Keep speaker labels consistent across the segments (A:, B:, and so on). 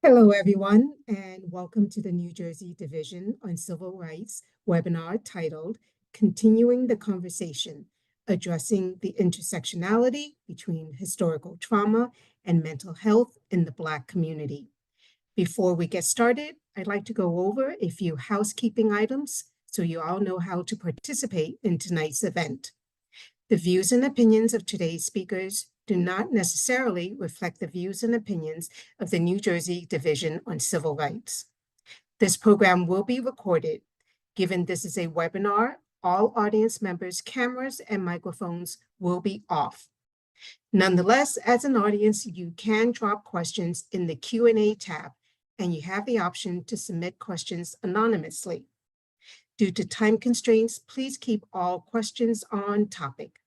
A: Hello, everyone, and welcome to the New Jersey Division on Civil Rights webinar titled Continuing the Conversation, Addressing the Intersectionality Between Historical Trauma and Mental Health in the Black Community. Before we get started, I'd like to go over a few housekeeping items so you all know how to participate in tonight's event. The views and opinions of today's speakers do not necessarily reflect the views and opinions of the New Jersey Division on Civil Rights. This program will be recorded. Given this is a webinar, all audience members' cameras and microphones will be off. Nonetheless, as an audience, you can drop questions in the Q&A tab, and you have the option to submit questions anonymously. Due to time constraints, please keep all questions on topic.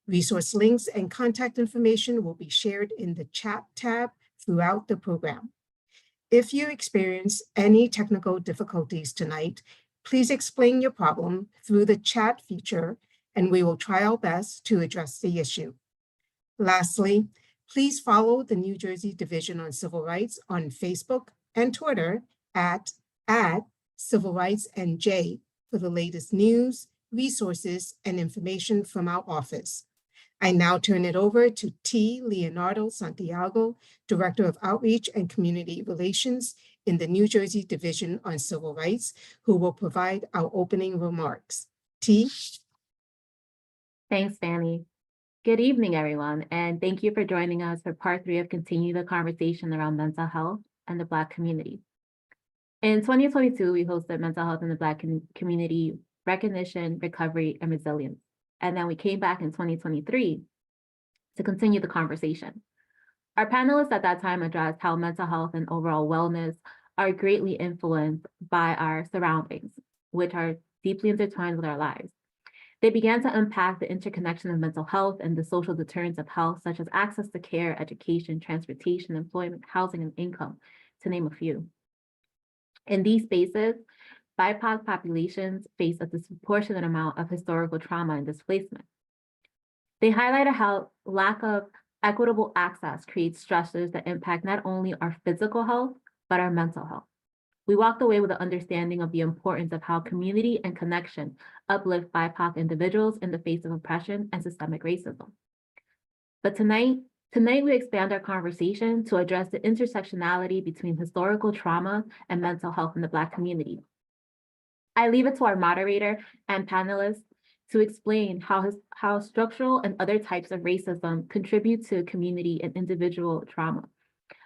A: Resource links and contact information will be shared in the chat tab throughout the program. If you experience any technical difficulties tonight, please explain your problem through the chat feature, and we will try our best to address the issue. Lastly, please follow the New Jersey Division on Civil Rights on Facebook and Twitter at Civil Rights NJ for the latest news, resources, and information from our office. I now turn it over to T. Leonardo Santiago, Director of Outreach and Community Relations in the New Jersey Division on Civil Rights, who will provide our opening remarks. T.
B: Thanks, Fanny. Good evening, everyone, and thank you for joining us for part 3 of Continue the Conversation around mental health and the Black community. In 2022, we hosted Mental Health in the Black Community Recognition, Recovery, and Resilience. And then we came back in 2023 to continue the conversation. Our panelists at that time addressed how mental health and overall wellness are greatly influenced by our surroundings, which are deeply intertwined with our lives. They began to unpack the interconnection of mental health and the social deterrents of health, such as access to care, education, transportation, employment, housing, and income, to name a few. In these spaces, BIPOC populations face a disproportionate amount of historical trauma and displacement. They highlighted how lack of equitable access creates stressors that impact not only our physical health, but our mental health. We walked away with an understanding of the importance of how community and connection uplift BIPOC individuals in the face of oppression and systemic racism. But tonight we expand our conversation to address the intersectionality between historical trauma and mental health in the Black community. I leave it to our moderator and panelists to explain how structural and other types of racism contribute to community and individual trauma,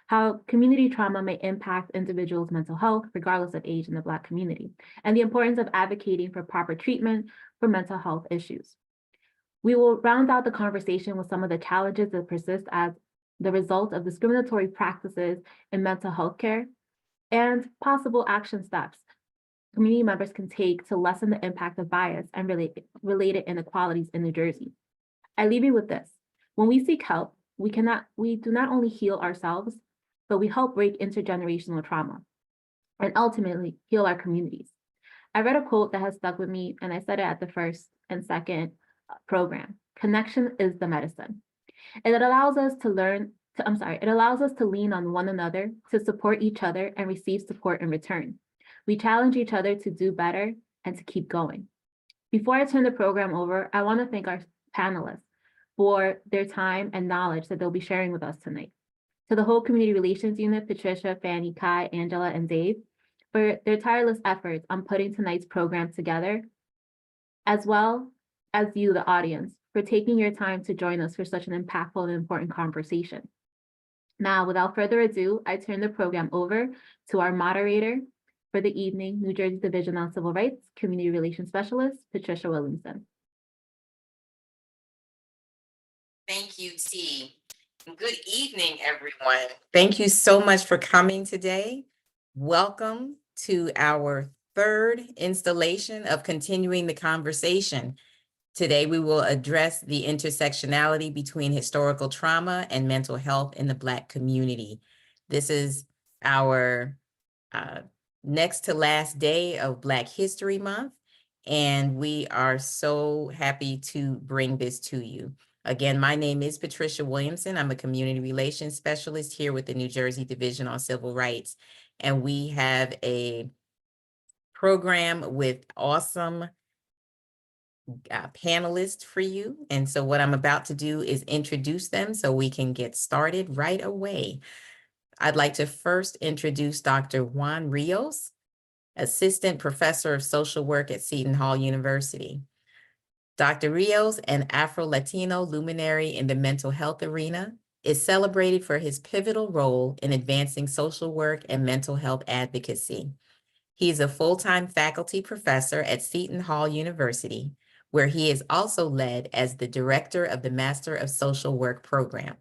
B: how community trauma may impact individuals' mental health regardless of age in the Black community, and the importance of advocating for proper treatment for mental health issues. We will round out the conversation with some of the challenges that persist as the result of discriminatory practices in mental health care and possible action steps community members can take to lessen the impact of bias and related inequalities in New Jersey. I leave you with this. When we seek help, we do not only heal ourselves, but we help break intergenerational trauma and ultimately heal our communities. I read a quote that has stuck with me, and I said it at the first and second program. Connection is the medicine. And it allows us to lean on one another, to support each other and receive support in return. We challenge each other to do better and to keep going. Before I turn the program over, I want to thank our panelists for their time and knowledge that they'll be sharing with us tonight. To the whole Community Relations Unit, Patricia, Fanny, Kai, Angela, and Dave, for their tireless efforts on putting tonight's program together, as well as you, the audience, for taking your time to join us for such an impactful and important conversation. Now, without further ado, I turn the program over to our moderator for the evening, New Jersey Division on Civil Rights, Community Relations Specialist, Patricia Williamson.
C: Thank you, T. Good evening, everyone. Thank you so much for coming today. Welcome to our third installation of Continuing the Conversation. Today, we will address the intersectionality between historical trauma and mental health in the Black community. This is our next to last day of Black History Month, and we are so happy to bring this to you. Again, my name is Patricia Williamson. I'm a community relations specialist here with the New Jersey Division on Civil Rights. And we have a program with awesome panelists for you. And so what I'm about to do is introduce them so we can get started right away. I'd like to first introduce Dr. Juan Rios, Assistant Professor of Social Work at Seton Hall University. Dr. Rios, an Afro-Latino luminary in the mental health arena, is celebrated for his pivotal role in advancing social work and mental health advocacy. He is a full-time faculty professor at Seton Hall University, where he is also led as the director of the Master of Social Work program.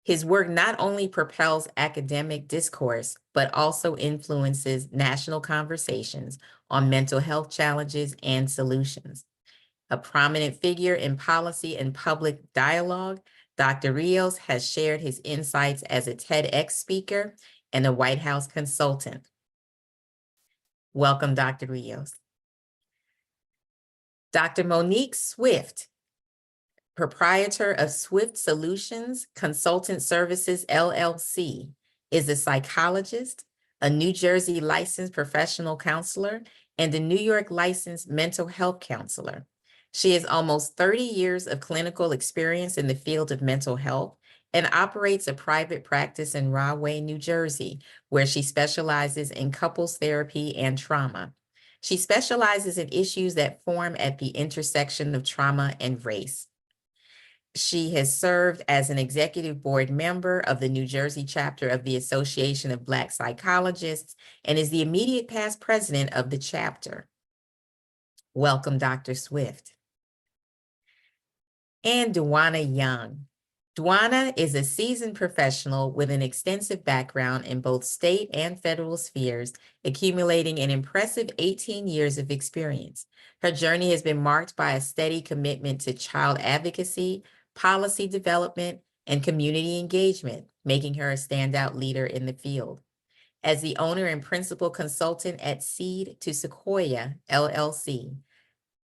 C: His work not only propels academic discourse, but also influences national conversations on mental health challenges and solutions. A prominent figure in policy and public dialogue, Dr. Rios has shared his insights as a TEDx speaker and a White House consultant. Welcome, Dr. Rios. Dr. Monique Swift, proprietor of Swift Solutions Consultant Services, LLC, is a psychologist, a New Jersey licensed professional counselor, and a New York licensed mental health counselor. She has almost 30 years of clinical experience in the field of mental health and operates a private practice in Rahway, New Jersey, where she specializes in couples therapy and trauma. She specializes in issues that form at the intersection of trauma and race. She has served as an executive board member of the New Jersey chapter of the Association of Black Psychologists and is the immediate past president of the chapter. Welcome, Dr. Swift. And Duana Young. Duana is a seasoned professional with an extensive background in both state and federal spheres, accumulating an impressive 18 years of experience. Her journey has been marked by a steady commitment to child advocacy, policy development, and community engagement, making her a standout leader in the field. As the owner and principal consultant at Seed to Sequoia, LLC,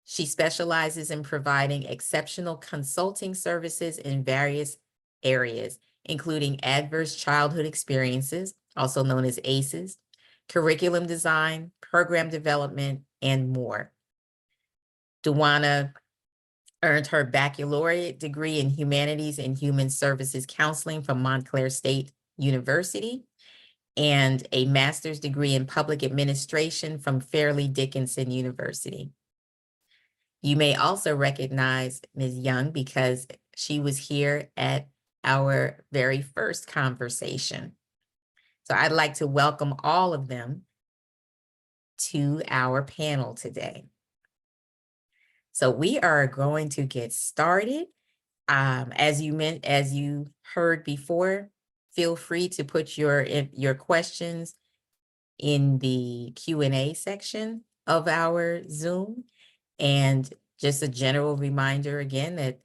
C: she specializes in providing exceptional consulting services in various areas, including adverse childhood experiences, also known as ACEs, curriculum design, program development, and more. Duana earned her baccalaureate degree in Humanities and Human Services Counseling from Montclair State University and a master's degree in Public Administration from Fairleigh Dickinson University. You may also recognize Ms. Young because she was here at our very first conversation. So I'd like to welcome all of them to our panel today. So we are going to get started. As you heard before, feel free to put your questions in the Q&A section of our Zoom. And just a general reminder again that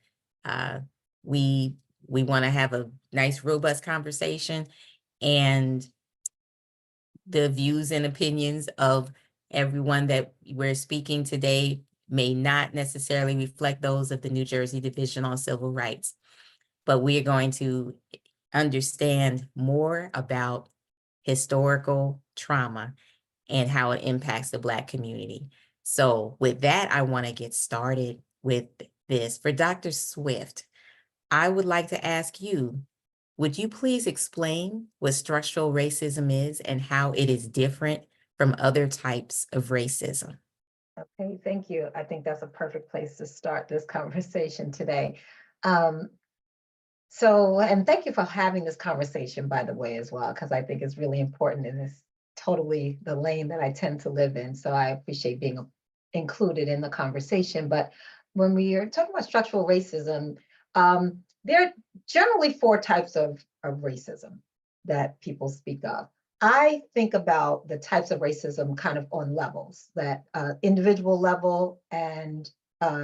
C: we want to have a nice, robust conversation, and the views and opinions of everyone that we're speaking today may not necessarily reflect those of the New Jersey Division on Civil Rights. But we are going to understand more about historical trauma and how it impacts the Black community. So with that, I want to get started with this. For Dr. Swift, I would like to ask you, would you please explain what structural racism is and how it is different from other types of racism?
D: Okay, thank you. I think that's a perfect place to start this conversation today. And thank you for having this conversation, by the way, as well, because I think it's really important, and it's totally the lane that I tend to live in. So I appreciate being included in the conversation. But when we are talking about structural racism, there are generally four types of racism that people speak of. I think about the types of racism kind of on levels, that individual level and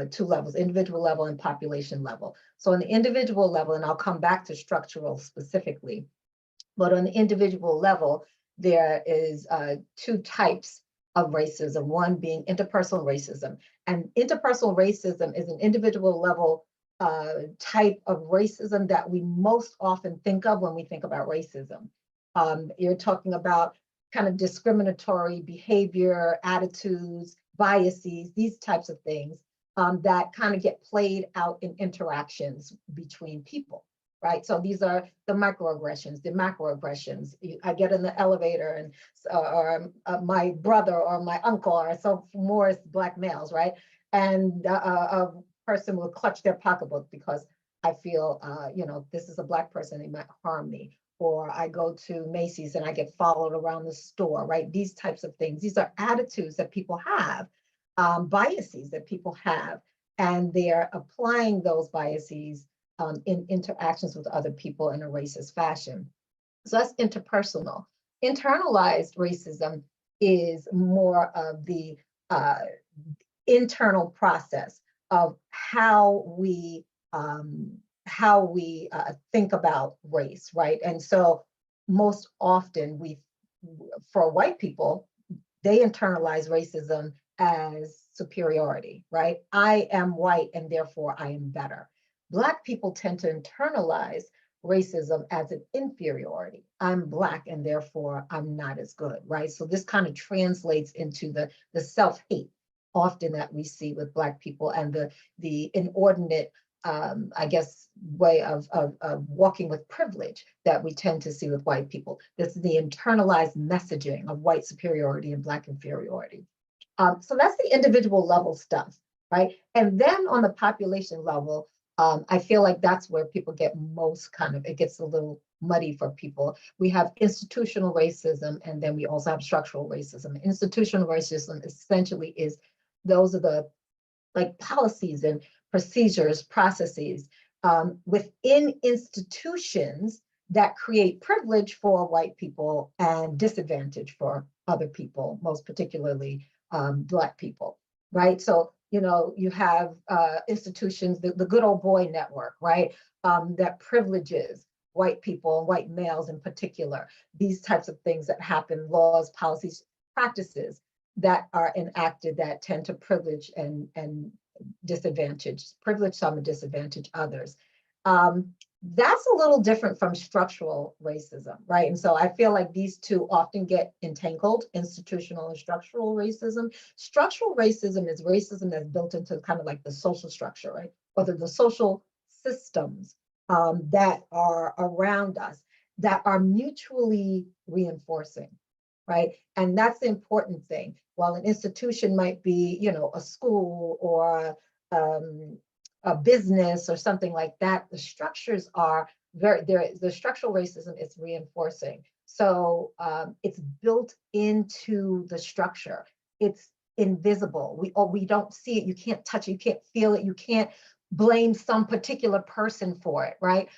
D: two levels, individual level and population level. So on the individual level, and I'll come back to structural specifically, but on the individual level, there is two types of racism, one being interpersonal racism. And interpersonal racism is an individual level type of racism that we most often think of when we think about racism. You're talking about kind of discriminatory behavior, attitudes, biases, these types of things that kind of get played out in interactions between people, right? So these are the microaggressions, the macroaggressions. I get in the elevator and my brother or my uncle or so more Black males, right? And a person will clutch their pocketbook because I feel, this is a Black person, they might harm me. Or I go to Macy's and I get followed around the store, right? These types of things. These are attitudes that people have, biases that people have, and they're applying those biases in interactions with other people in a racist fashion. So that's interpersonal. Internalized racism is more of the internal process of how we think about race, right? And so most often for white people, they internalize racism as superiority, right? I am white and therefore I am better. Black people tend to internalize racism as an inferiority. I'm Black and therefore I'm not as good, right? So this kind of translates into the self-hate often that we see with Black people and the inordinate I guess, way of walking with privilege that we tend to see with white people. This is the internalized messaging of white superiority and Black inferiority. So that's the individual level stuff, right? And then on the population level, I feel like that's where people get most it gets a little muddy for people. We have institutional racism, and then we also have structural racism. Institutional racism essentially those are the policies and procedures, processes within institutions that create privilege for white people and disadvantage for other people, most particularly Black people, right? So, you have institutions, the good old boy network, right? That privileges white people, white males in particular, these types of things that happen, laws, policies, practices that are enacted that tend to privilege and privilege some and disadvantage others. That's a little different from structural racism, right? And so I feel like these two often get entangled, institutional and structural racism. Structural racism is racism that's built into kind of like the social structure, right? Or the social systems that are around us that are mutually reinforcing, right? And that's the important thing. While an institution might be, a school or a business or something like that, the structures are the structural racism is reinforcing. So it's built into the structure. It's invisible. We don't see it. You can't touch it. You can't feel it. You can't blame some particular person for it, right?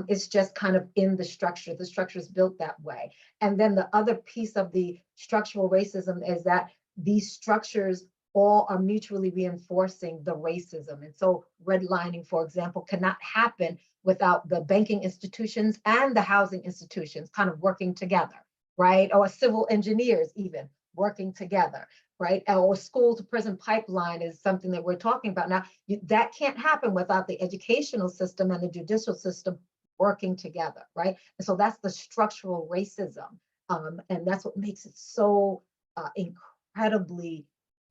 D: It's just kind of in the structure. The structure is built that way. And then the other piece of the structural racism is that these structures all are mutually reinforcing the racism. And so redlining, for example, cannot happen without the banking institutions and the housing institutions kind of working together, right? Or civil engineers even working together, right? Or school to prison pipeline is something that we're talking about now. That can't happen without the educational system and the judicial system working together, right? And so that's the structural racism. And that's what makes it so incredibly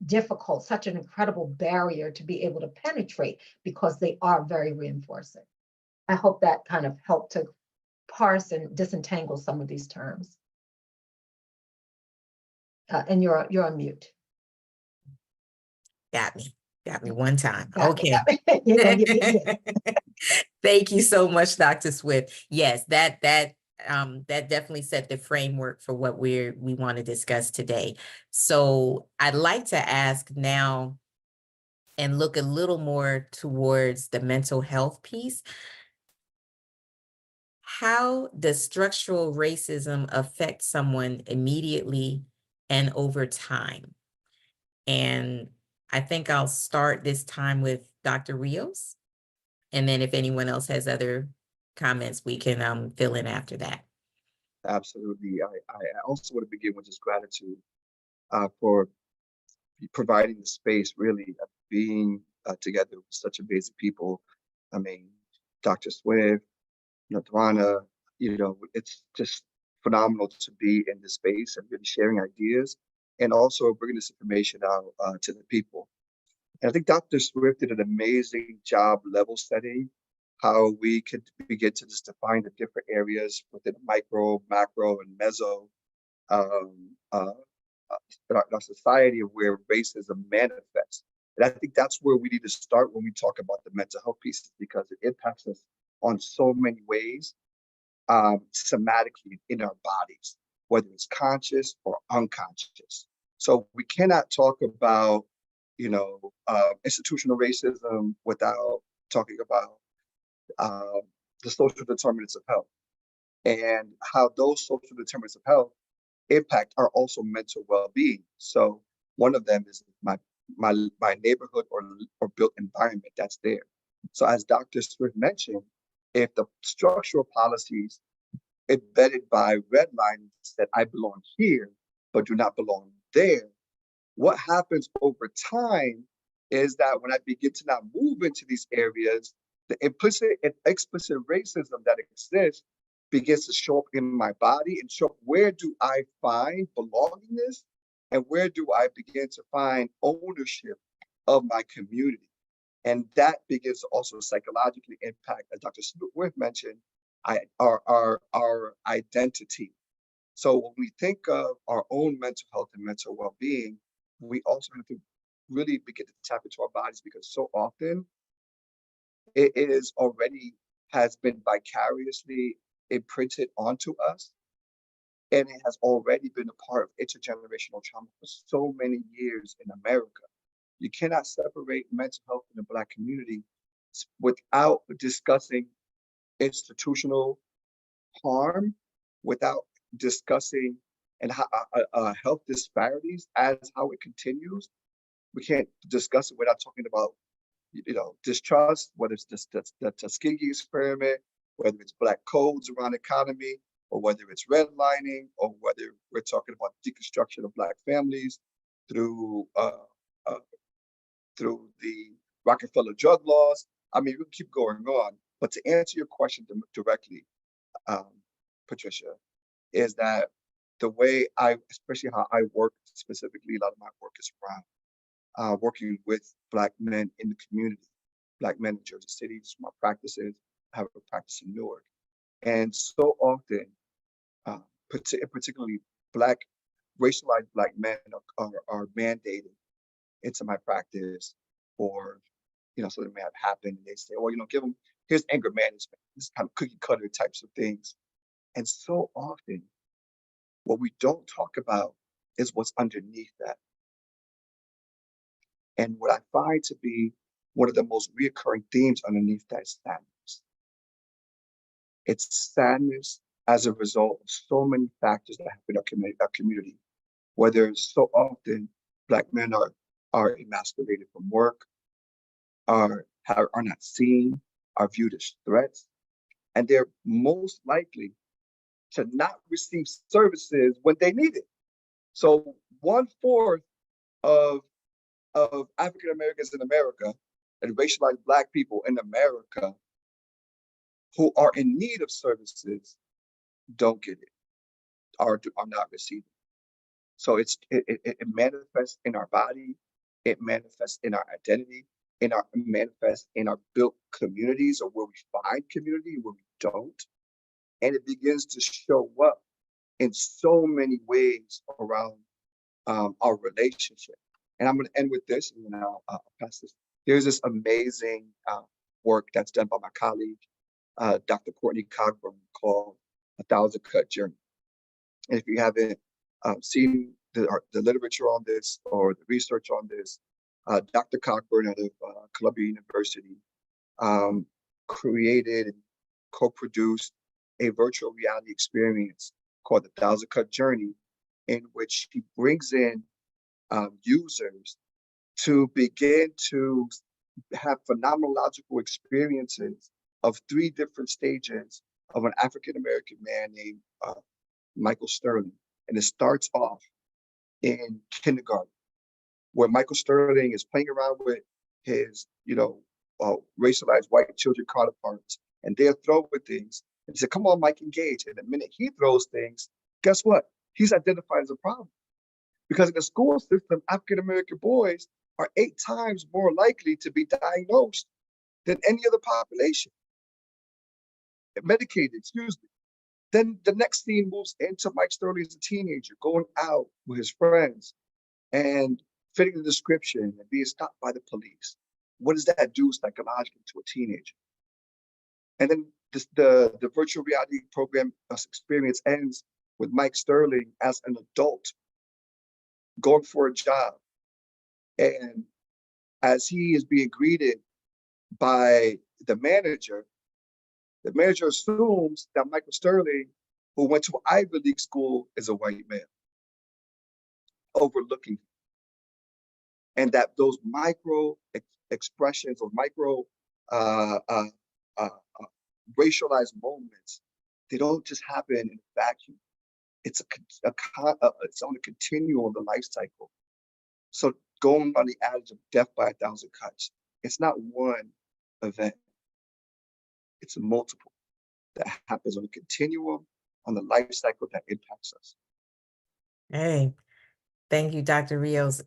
D: difficult, such an incredible barrier to be able to penetrate because they are very reinforcing. I hope that kind of helped to parse and disentangle some of these terms. And you're on mute.
C: Got me one time.
D: Got me,
C: Okay.
D: got me. You're gonna get me again.
C: Thank you so much, Dr. Swift. Yes, that definitely set the framework for what we want to discuss today. So I'd like to ask now and look a little more towards the mental health piece. How does structural racism affect someone immediately and over time? And I think I'll start this time with Dr. Rios. And then if anyone else has other comments, we can fill in after that.
E: Absolutely. I also want to begin with just gratitude for providing the space, really, being together with such amazing people I mean, Dr. Swift, Nadwana, it's just phenomenal to be in this space and really sharing ideas and also bringing this information out to the people. And I think Dr. Swift did an amazing job level setting how we could begin to just define the different areas within micro, macro, and meso um, uh, in our society where racism manifests. And I think that's where we need to start when we talk about the mental health pieces because it impacts us on so many ways somatically in our bodies, whether it's conscious or unconscious. So we cannot talk about, institutional racism without talking about the social determinants of health and how those social determinants of health impact are also mental well-being. So one of them is my neighborhood or built environment that's there. So as Dr. Swift mentioned, if the structural policies embedded by red lines that I belong here, but do not belong there, what happens over time is that when I begin to now move into these areas, the implicit and explicit racism that exists begins to show up in my body and show up where do I find belongingness and where do I begin to find ownership of my community. And that begins to also psychologically impact, as Dr. Swift mentioned, our identity. So when we think of our own mental health and mental well-being, we also have to really begin to tap into our bodies because so often it is already has been vicariously imprinted onto us. And it has already been a part of intergenerational trauma for so many years in America. You cannot separate mental health in the Black community without discussing institutional harm, without discussing and how, health disparities as how it continues. We can't discuss it without talking about, distrust, whether it's the Tuskegee experiment, whether it's Black codes around economy, or whether it's redlining, or whether we're talking about deconstruction of Black families through uh, through the Rockefeller drug laws. I mean, we can keep going on. But to answer your question directly, Patricia, is that the way especially how I work specifically, a lot of my work is around working with Black men in the community, Black men in Jersey City. This is my practices. I have a practice in Newark. And so often, particularly racialized Black men are mandated into my practice or, something may have happened and they say, well, here's anger management, this kind of cookie cutter types of things. And so often, what we don't talk about is what's underneath that. And what I find to be one of the most reoccurring themes underneath that is sadness. It's sadness as a result of so many factors that happen in our community, whether so often Black men are emasculated from work, are not seen, are viewed as threats, and they're most likely to not receive services when they need it. So 1/4 of African Americans in America and racialized Black people in America who are in need of services don't get it, are not receiving. So it manifests in our body, it manifests in our identity, it manifests in our built communities or where we find community, where we don't. And it begins to show up in so many ways around our relationship. And I'm going to end with this, and then I'll pass this. There's this amazing work that's done by my colleague, Dr. Courtney Cogburn, called A Thousand Cut Journey. And if you haven't seen the literature on this or the research on this, Dr. Cockburn out of Columbia University created and co-produced a virtual reality experience called The Thousand Cut Journey, in which he brings in users to begin to have phenomenological experiences of 3 different stages of an African-American man named Michael Sterling. And it starts off in kindergarten, where Michael Sterling is playing around with his, racialized white children counterparts, and they're throwing things. And he said, come on, Mike, engage. And the minute he throws things, guess what? He's identified as a problem. Because in the school system, African-American boys are 8 times more likely to be diagnosed than any other population. Medicated, excuse me. Then the next scene moves into Mike Sterling as a teenager, going out with his friends and fitting the description and being stopped by the police. What does that do psychologically to a teenager? And then the virtual reality program experience ends with Mike Sterling as an adult going for a job. And as he is being greeted by the manager assumes that Michael Sterling, who went to Ivy League school, is a white male, overlooking him. And that those micro expressions or micro racialized moments, they don't just happen in a vacuum. It's it's on a continuum of the life cycle. So going on the adage of death by 1,000 cuts, it's not one event. It's multiple that happens on a continuum on the life cycle that impacts us.
C: Hey, thank you, Dr. Rios.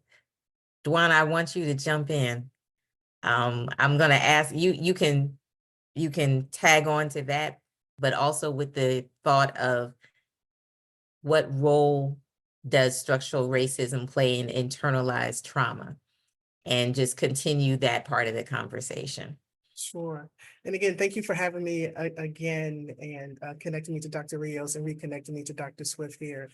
C: Dwan, I want you to jump in. I'm gonna ask you, you can tag on to that, but also with the thought of what role does structural racism play in internalized trauma? And just continue that part of the conversation.
F: Sure. And again, thank you for having me again and connecting me to Dr. Rios and reconnecting me to Dr. Swift here.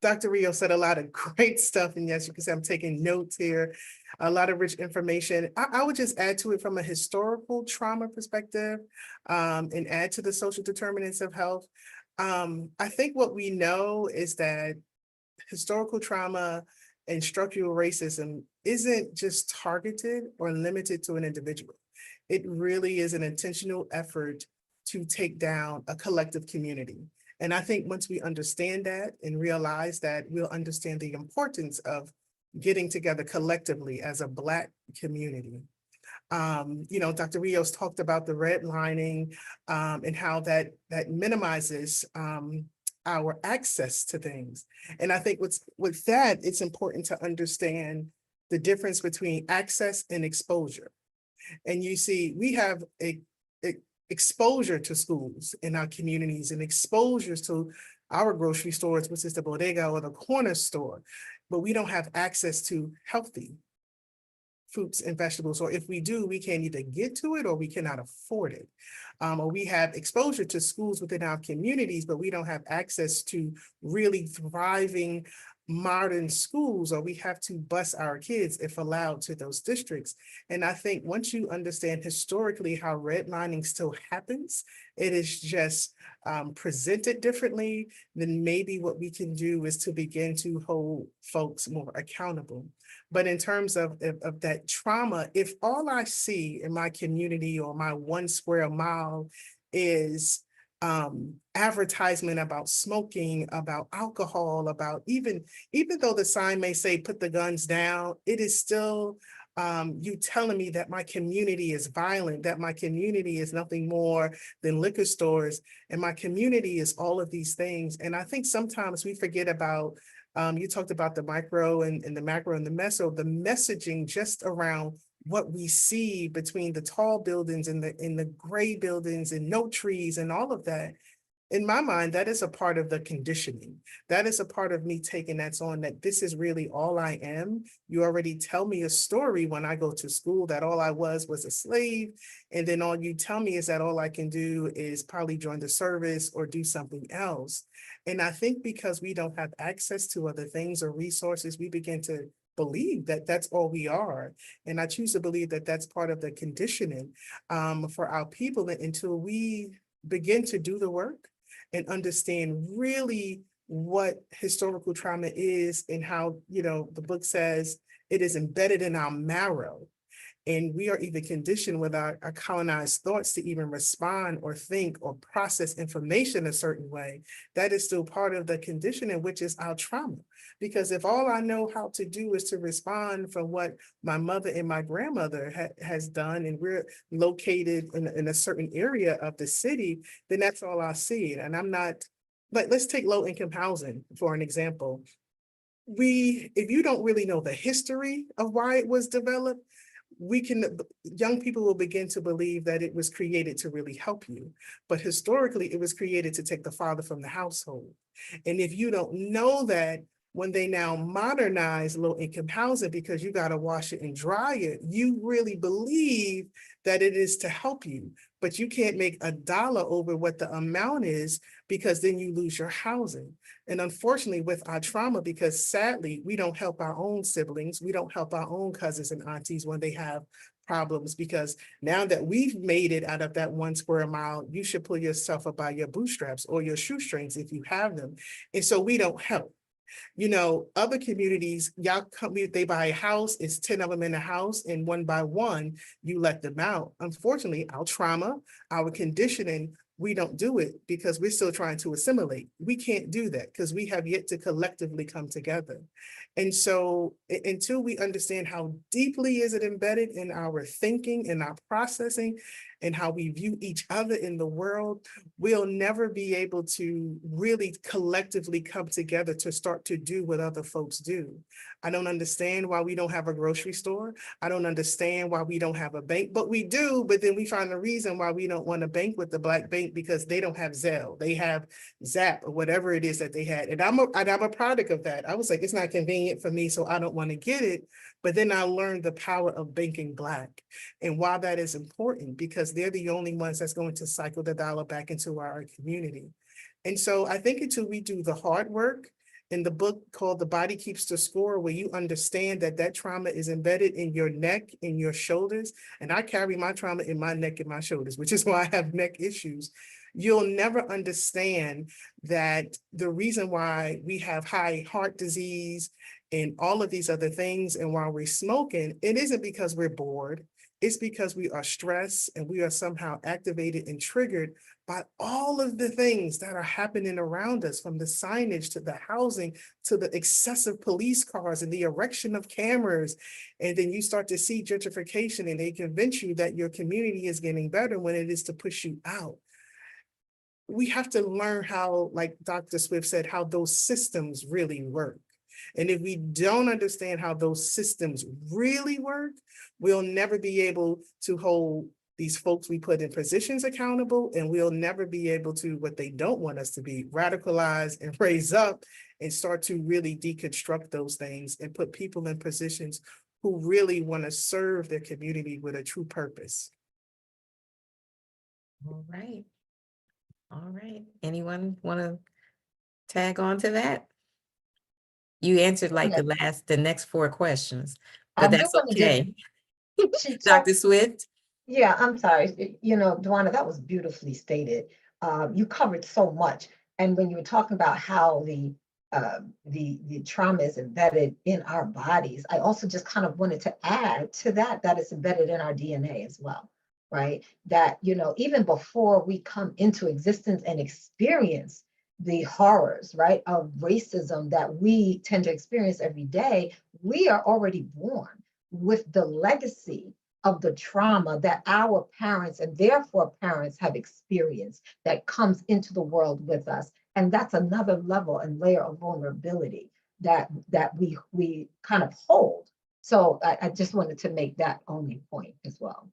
F: Dr. Rios said a lot of great stuff, and yes, you can see I'm taking notes here, a lot of rich information. I would just add to it from a historical trauma perspective and add to the social determinants of health. I think what we know is that historical trauma and structural racism isn't just targeted or limited to an individual. It really is an intentional effort to take down a collective community. And I think once we understand that and realize that, we'll understand the importance of getting together collectively as a Black community. Dr. Rios talked about the redlining and how that minimizes our access to things. And I think with that, it's important to understand the difference between access and exposure. And you see, we have a exposure to schools in our communities and exposures to our grocery stores, which is the bodega or the corner store, but we don't have access to healthy fruits and vegetables, or if we do, we can't either get to it or we cannot afford it. Or we have exposure to schools within our communities, but we don't have access to really thriving modern schools, or we have to bus our kids, if allowed, to those districts. And I think once you understand historically how redlining still happens, it is just presented differently, then maybe what we can do is to begin to hold folks more accountable. But in terms of that trauma, if all I see in my community or my 1 square mile is advertisement about smoking, about alcohol, about even though the sign may say put the guns down, it is still you telling me that my community is violent, that my community is nothing more than liquor stores, and my community is all of these things. And I think sometimes we forget about, you talked about the micro and the macro and the meso, the messaging just around what we see between the tall buildings and the gray buildings and no trees and all of that. In my mind, that is a part of the conditioning. That is a part of me taking that on, that this is really all I am. You already tell me a story when I go to school that all I was a slave. And then all you tell me is that all I can do is probably join the service or do something else. And I think because we don't have access to other things or resources, we begin to believe that that's all we are. And I choose to believe that that's part of the conditioning for our people until we begin to do the work and understand really what historical trauma is and how, the book says it is embedded in our marrow. And we are either conditioned with our colonized thoughts to even respond or think or process information a certain way. That is still part of the conditioning, which is our trauma. Because if all I know how to do is to respond from what my mother and my grandmother has done, and we're located in a certain area of the city, then that's all I see. And I'm not, like, let's take low income housing for an example. If you don't really know the history of why it was developed, young people will begin to believe that it was created to really help you. But historically, it was created to take the father from the household. And if you don't know that, when they now modernize low income housing because you got to wash it and dry it, you really believe that it is to help you. But you can't make a dollar over what the amount is, because then you lose your housing. And unfortunately, with our trauma, because sadly, we don't help our own siblings, we don't help our own cousins and aunties when they have problems, because now that we've made it out of that 1 square mile, you should pull yourself up by your bootstraps or your shoestrings if you have them. And so we don't help. You know, other communities, y'all come, they buy a house, it's 10 of them in a house, and one by one, you let them out. Unfortunately, our trauma, our conditioning, we don't do it because we're still trying to assimilate. We can't do that because we have yet to collectively come together. And so until we understand how deeply is it embedded in our thinking and our processing and how we view each other in the world, we'll never be able to really collectively come together to start to do what other folks do. I don't understand why we don't have a grocery store. I don't understand why we don't have a bank, but we do. But then we find a reason why we don't want to bank with the Black bank, because they don't have Zelle. They have Zap or whatever it is that they had. And I'm a product of that. I was like, it's not convenient for me, so I don't want to get it. But then I learned the power of banking Black and why that is important, because they're the only ones that's going to cycle the dollar back into our community. And so I think until we do the hard work, in the book called The Body Keeps the Score, where you understand that that trauma is embedded in your neck, in your shoulders, and I carry my trauma in my neck and my shoulders, which is why I have neck issues. You'll never understand that the reason why we have high heart disease and all of these other things, and while we're smoking, it isn't because we're bored. It's because we are stressed and we are somehow activated and triggered by all of the things that are happening around us, from the signage to the housing to the excessive police cars and the erection of cameras. And then you start to see gentrification, and they convince you that your community is getting better when it is to push you out. We have to learn how, like Dr. Swift said, how those systems really work. And if we don't understand how those systems really work, we'll never be able to hold these folks we put in positions accountable, and we'll never be able to, what they don't want us to be, radicalize and raise up and start to really deconstruct those things and put people in positions who really want to serve their community with a true purpose.
C: All right. All right. Anyone want to tag on to that? You answered like the next 4 questions,
D: I
C: but
D: do
C: that's
D: want to
C: okay.
D: she
C: Dr. Swift?
D: Yeah, I'm sorry. You know, Dwana, that was beautifully stated. You covered so much. And when you were talking about how the trauma is embedded in our bodies, I also just kind of wanted to add to that it's embedded in our DNA as well, right? That, you know, even before we come into existence and experience the horrors, right, of racism that we tend to experience every day, we are already born with the legacy of the trauma that our parents and therefore parents have experienced that comes into the world with us. And that's another level and layer of vulnerability that we kind of hold. So I just wanted to make that only point as well.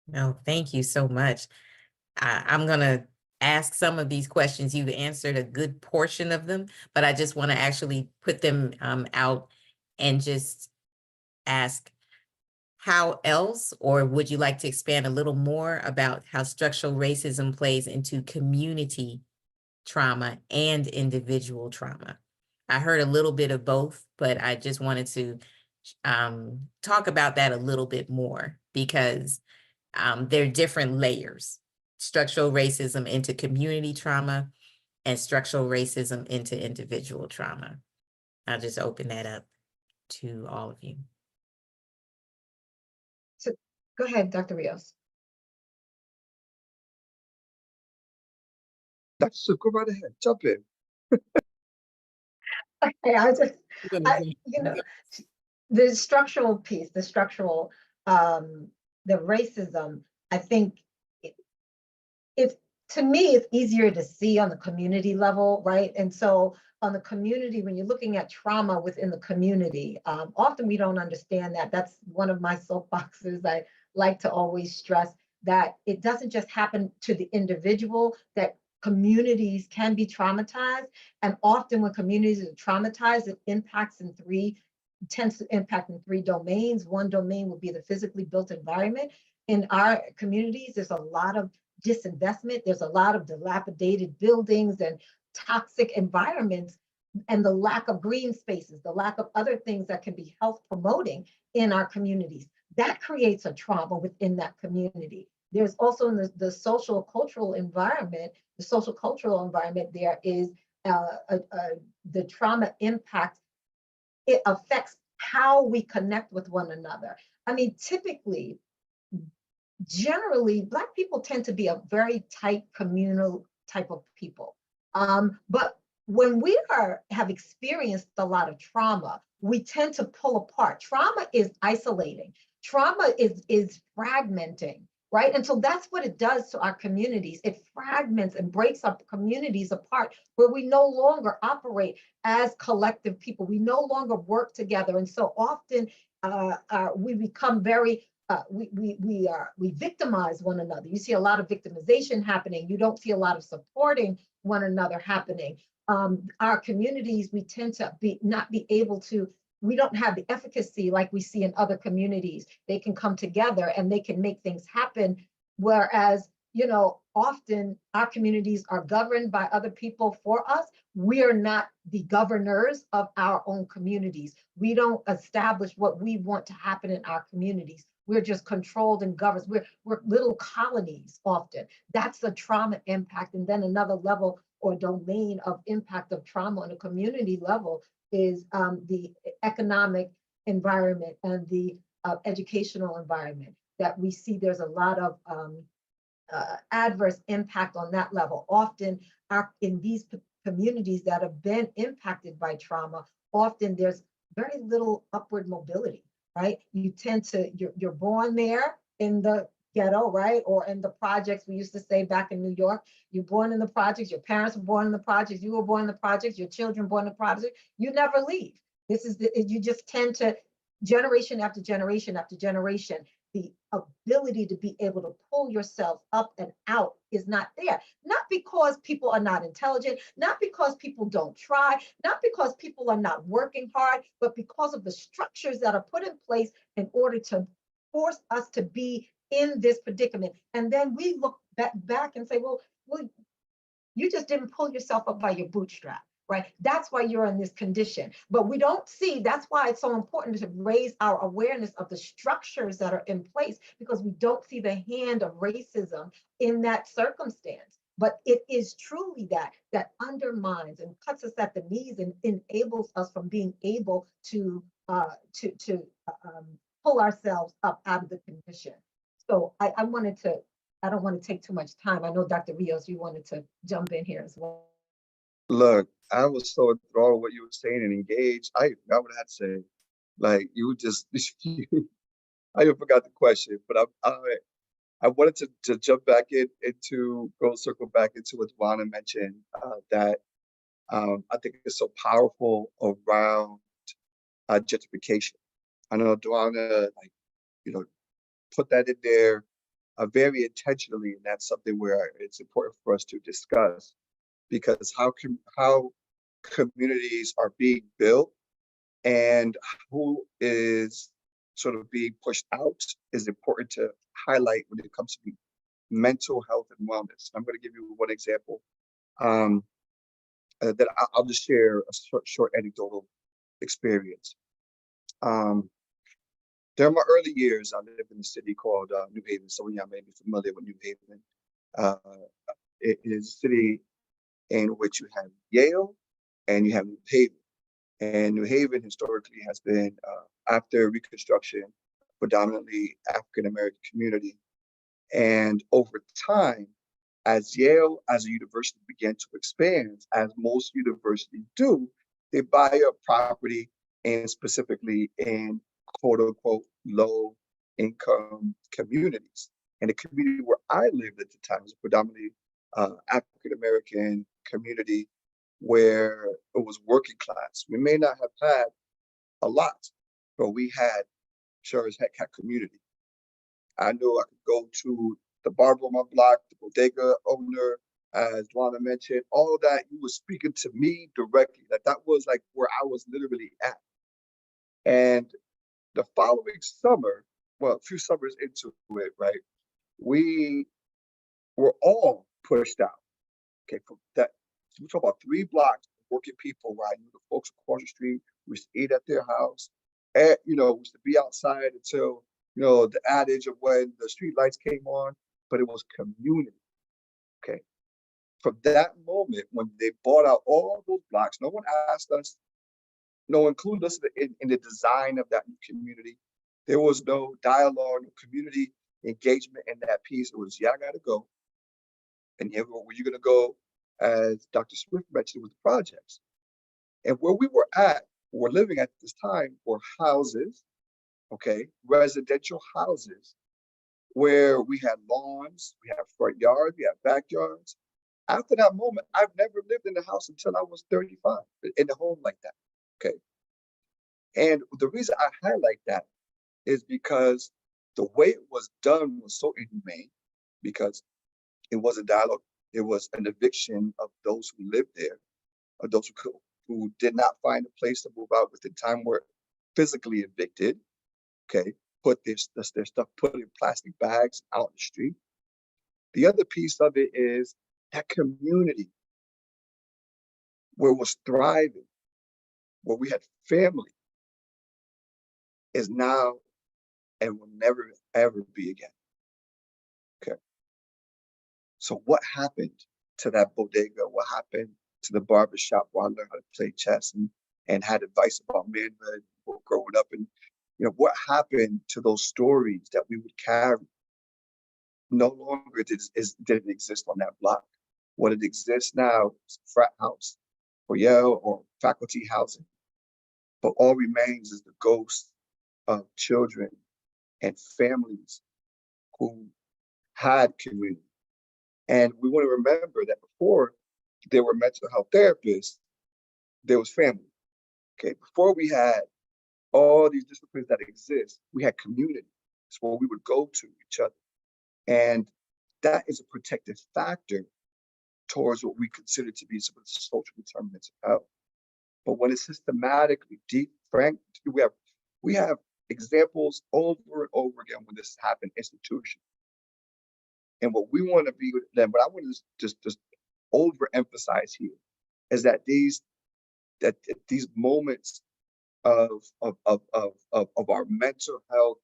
C: No, thank you so much. I'm going to ask some of these questions. You've answered a good portion of them, but I just want to actually put them out and just ask, how else, or would you like to expand a little more about how structural racism plays into community trauma and individual trauma? I heard a little bit of both, but I just wanted to talk about that a little bit more, because there are different layers: structural racism into community trauma and structural racism into individual trauma. I'll just open that up to all of you.
D: So go ahead, Dr. Rios.
E: Dr. Sue, go right ahead, jump in.
D: Okay, you know, the structural piece, the racism, I think it's, to me, it's easier to see on the community level, right? And so on the community, when you're looking at trauma within the community, often we don't understand that. That's one of my soapboxes. I like to always stress that it doesn't just happen to the individual, that communities can be traumatized. And often when communities are traumatized, it tends to impact in three domains. One domain would be the physically built environment. In our communities, there's a lot of disinvestment. There's a lot of dilapidated buildings and toxic environments, and the lack of green spaces, the lack of other things that can be health promoting in our communities. That creates a trauma within that community. There's also in the social cultural environment, there is the trauma impact. It affects how we connect with one another. I mean, typically, generally, Black people tend to be a very tight communal type of people. But when we have experienced a lot of trauma, we tend to pull apart. Trauma is isolating. Trauma is fragmenting, right? And so that's what it does to our communities. It fragments and breaks up communities apart, where we no longer operate as collective people. We no longer work together. And so often we become very we victimize one another. You see a lot of victimization happening. You don't see a lot of supporting one another happening. Our communities, we tend to not be able to. We don't have the efficacy like we see in other communities. They can come together and they can make things happen. Whereas, often our communities are governed by other people for us. We are not the governors of our own communities. We don't establish what we want to happen in our communities. We're just controlled and governed. We're little colonies often. That's the trauma impact. And then another level or domain of impact of trauma on a community level is the economic environment and the educational environment that we see. There's a lot of adverse impact on that level. Often in these communities that have been impacted by trauma, often there's very little upward mobility, right? You tend to, you're born there in the ghetto, right? Or in the projects. We used to say back in New York, you're born in the projects, your parents were born in the projects, you were born in the projects, your children born in the projects, you never leave. You just tend to, generation after generation after generation, the ability to be able to pull yourself up and out is not there. Not because people are not intelligent, not because people don't try, not because people are not working hard, but because of the structures that are put in place in order to force us to be in this predicament. And then we look back and say, well, you just didn't pull yourself up by your bootstrap. Right? That's why you're in this condition. But we don't see, that's why it's so important to raise our awareness of the structures that are in place, because we don't see the hand of racism in that circumstance. But it is truly that undermines and cuts us at the knees and enables us from being able to pull ourselves up out of the condition. So I don't want to take too much time. I know Dr. Rios, you wanted to jump in here as well.
E: Look, I was so enthralled with what you were saying and engaged. I would have to say, like, you just, I even forgot the question, but I wanted to jump back circle back into what Dwana mentioned, that I think is so powerful around gentrification. I know Dwana, put that in there very intentionally, and that's something where it's important for us to discuss. Because how communities are being built and who is sort of being pushed out is important to highlight when it comes to mental health and wellness. I'm going to give you one example that I'll just share a short anecdotal experience. During my early years, I lived in a city called New Haven. Some of y'all may be familiar with New Haven. It is a city in which you have Yale and you have New Haven. And New Haven historically has been, after Reconstruction, predominantly African-American community. And over time, as Yale as a university began to expand, as most universities do, they buy up property, and specifically in quote unquote low income communities. And the community where I lived at the time was predominantly African American community where it was working class. We may not have had a lot, but we had sure as heck had community. I knew I could go to the barber on my block, the bodega owner, as Dwana mentioned, all of that. He was speaking to me directly. That was like where I was literally at. And the following summer, well, a few summers into it, right, we were all pushed out. Okay, from that, we talk about 3 blocks of working people where I knew the folks across the street. We used to eat at their house, and we used to be outside until the adage of when the street lights came on. But it was community. Okay, from that moment when they bought out all those blocks, no one asked us, no one included us in the design of that new community. There was no dialogue, no community engagement in that piece. It was, yeah, I gotta go. And yeah, where you gonna go? As Dr. Swift mentioned, with the projects. And where we were living at this time were houses, okay, residential houses, where we had lawns, we had front yards, we had backyards. After that moment, I've never lived in a house until I was 35, in a home like that, okay? And the reason I highlight that is because the way it was done was so inhumane, because it was a dialogue. It was an eviction of those who lived there, of those who did not find a place to move out within time, were physically evicted. Okay, put their stuff put in plastic bags out in the street. The other piece of it is that community where it was thriving, where we had family, is now and will never ever be again. Okay. So what happened to that bodega? What happened to the barbershop where I learned how to play chess and had advice about manhood growing up? And what happened to those stories that we would carry? No longer did it exist on that block. What it exists now is a frat house or Yale or faculty housing. But all remains is the ghost of children and families who had community. And we want to remember that before there were mental health therapists, there was family. Okay, before we had all these disciplines that exist, we had community. It's where we would go to each other. And that is a protective factor towards what we consider to be some of the social determinants of health. But when it's systematically we have examples over and over again when this happened institutionally. And what we want to be then, what I want to just overemphasize here is that these moments of our mental health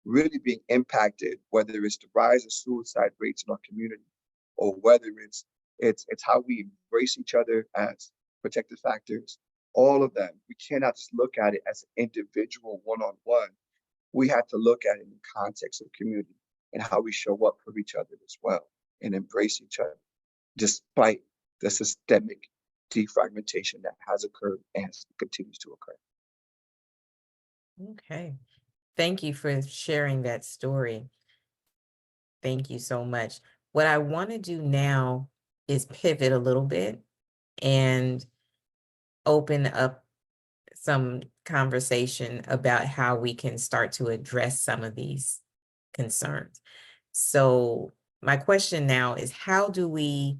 E: really being impacted, whether it's the rise of suicide rates in our community, or whether it's how we embrace each other as protective factors, all of them, we cannot just look at it as an individual one-on-one. We have to look at it in the context of community and how we show up for each other as well and embrace each other, despite the systemic defragmentation that has occurred and continues to occur.
C: Okay. Thank you for sharing that story. Thank you so much. What I want to do now is pivot a little bit and open up some conversation about how we can start to address some of these concerns. So my question now is, how do we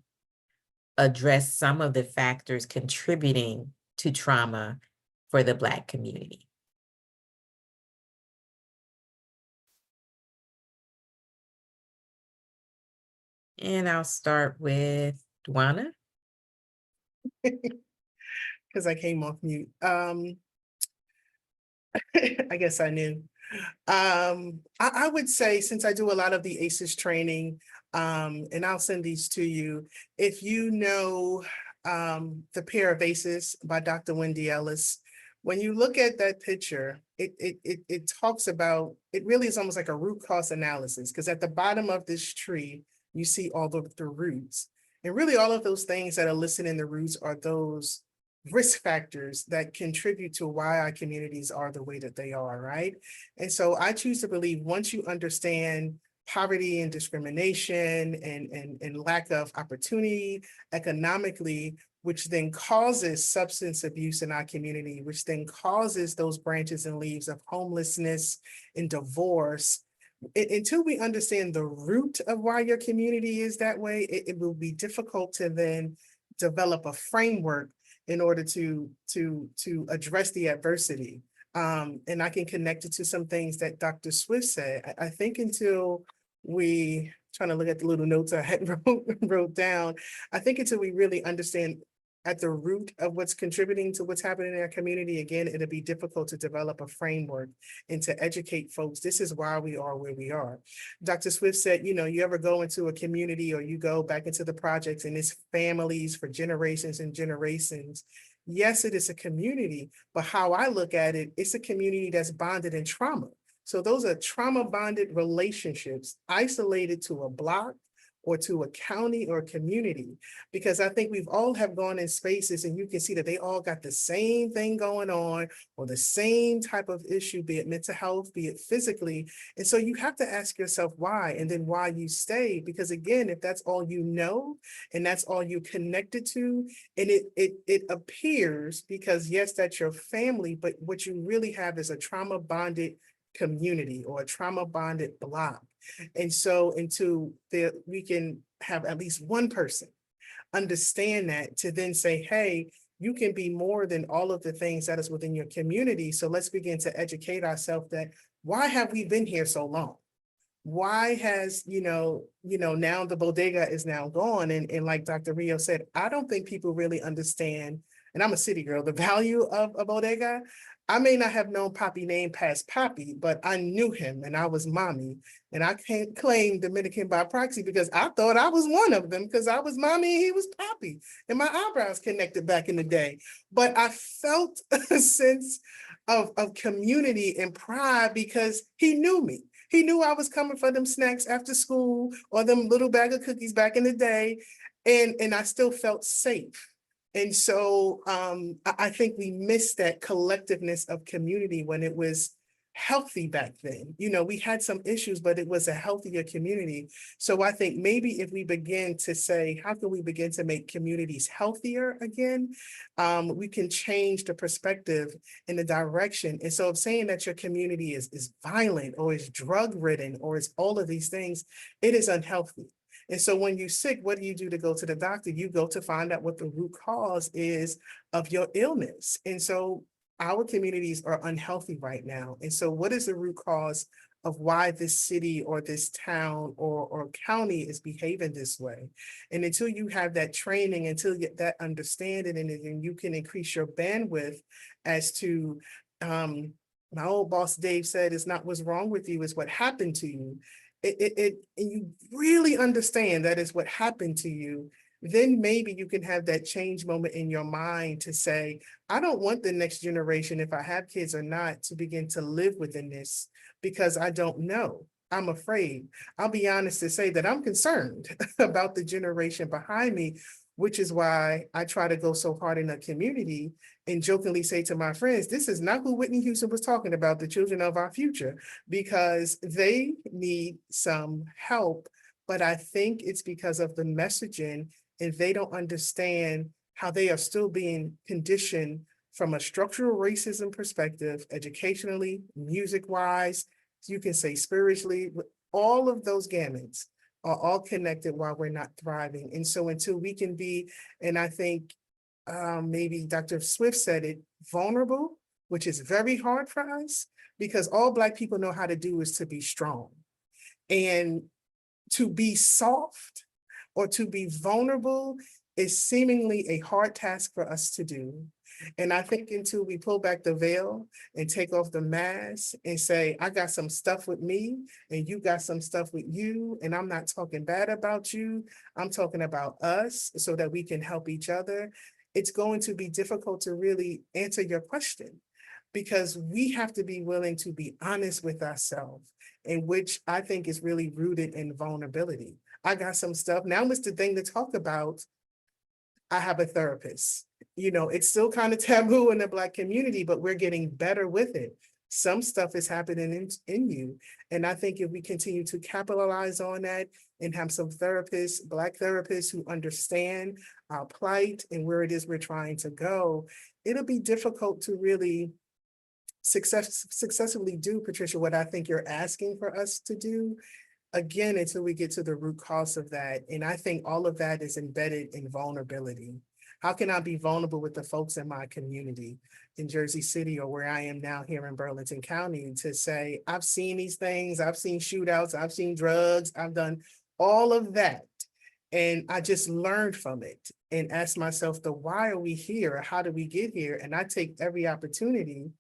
C: address some of the factors contributing to trauma for the Black community? And I'll start with Dwana.
F: Because I came off mute. I guess I knew. I would say, since I do a lot of the ACEs training, and I'll send these to you, if you know The Pair of Aces by Dr. Wendy Ellis, when you look at that picture, it talks about, it really is almost like a root cause analysis, because at the bottom of this tree, you see all of the roots. And really all of those things that are listed in the roots are those risk factors that contribute to why our communities are the way that they are, right? And so I choose to believe once you understand poverty and discrimination and lack of opportunity economically, which then causes substance abuse in our community, which then causes those branches and leaves of homelessness and divorce. Until we understand the root of why your community is that way, it will be difficult to then develop a framework in order to address the adversity. And I can connect it to some things that Dr. Swift said. I think until we, trying to look at the little notes I had wrote down, I think until we really understand at the root of what's contributing to what's happening in our community, again, it'll be difficult to develop a framework and to educate folks. This is why we are where we are. Dr. Swift said, you ever go into a community or you go back into the projects and it's families for generations and generations. Yes, it is a community, but how I look at it, it's a community that's bonded in trauma. So those are trauma bonded relationships isolated to a block or to a county or community, because I think we've all have gone in spaces and you can see that they all got the same thing going on or the same type of issue, be it mental health, be it physically. And so you have to ask yourself why, and then why you stay, because again, if that's all you know, and that's all you connected to, and it appears because yes, that's your family, but what you really have is a trauma bonded community or a trauma bonded block. And so until we can have at least one person understand that, to then say, hey, you can be more than all of the things that is within your community. So let's begin to educate ourselves that why have we been here so long? Why has, now the bodega is now gone. And like Dr. Rio said, I don't think people really understand, and I'm a city girl, the value of a bodega. I may not have known Poppy name past Poppy, but I knew him and I was mommy. And I can't claim Dominican by proxy because I thought I was one of them because I was mommy and he was Poppy. And my eyebrows connected back in the day. But I felt a sense of community and pride because he knew me. He knew I was coming for them snacks after school or them little bag of cookies back in the day. And I still felt safe. And so I think we missed that collectiveness of community when it was healthy back then. We had some issues, but it was a healthier community. So I think maybe if we begin to say, how can we begin to make communities healthier again? We can change the perspective and the direction. And so of saying that your community is violent or is drug ridden or is all of these things, it is unhealthy. And so when you're sick, what do you do to go to the doctor? You go to find out what the root cause is of your illness. And so our communities are unhealthy right now. And so what is the root cause of why this city or this town or county is behaving this way? And until you have that training, until you get that understanding, and you can increase your bandwidth as to, my old boss Dave said, it's not what's wrong with you, it's what happened to you. And you really understand that is what happened to you, then maybe you can have that change moment in your mind to say, I don't want the next generation, if I have kids or not, to begin to live within this because I don't know. I'm afraid. I'll be honest to say that I'm concerned about the generation behind me, which is why I try to go so hard in the community and jokingly say to my friends, this is not who Whitney Houston was talking about, the children of our future, because they need some help. But I think it's because of the messaging and they don't understand how they are still being conditioned from a structural racism perspective, educationally, music-wise, you can say spiritually, all of those gamuts are all connected while we're not thriving. And so until we can be, and I think maybe Dr. Swift said it, vulnerable, which is very hard for us because all Black people know how to do is to be strong. And to be soft or to be vulnerable is seemingly a hard task for us to do. And I think until we pull back the veil and take off the mask and say, I got some stuff with me and you got some stuff with you, and I'm not talking bad about you, I'm talking about us so that we can help each other, it's going to be difficult to really answer your question. because we have to be willing to be honest with ourselves, in which I think is really rooted in vulnerability. I got some stuff. Now it's the thing to talk about. I have a therapist. You know, it's still kind of taboo in the Black community, but we're getting better with it. Some stuff is happening in you. And I think if we continue to capitalize on that and have some therapists, Black therapists who understand our plight and where it is we're trying to go, it'll be difficult to really successfully do, Patricia, what I think you're asking for us to do, again, until we get to the root cause of that. And I think all of that is embedded in vulnerability. How can I be vulnerable with the folks in my community in Jersey City, or where I am now here in Burlington County, to say, I've seen these things, I've seen shootouts, I've seen drugs, I've done all of that. And I just learned from it and asked myself, why are we here? How did we get here? And I take every opportunity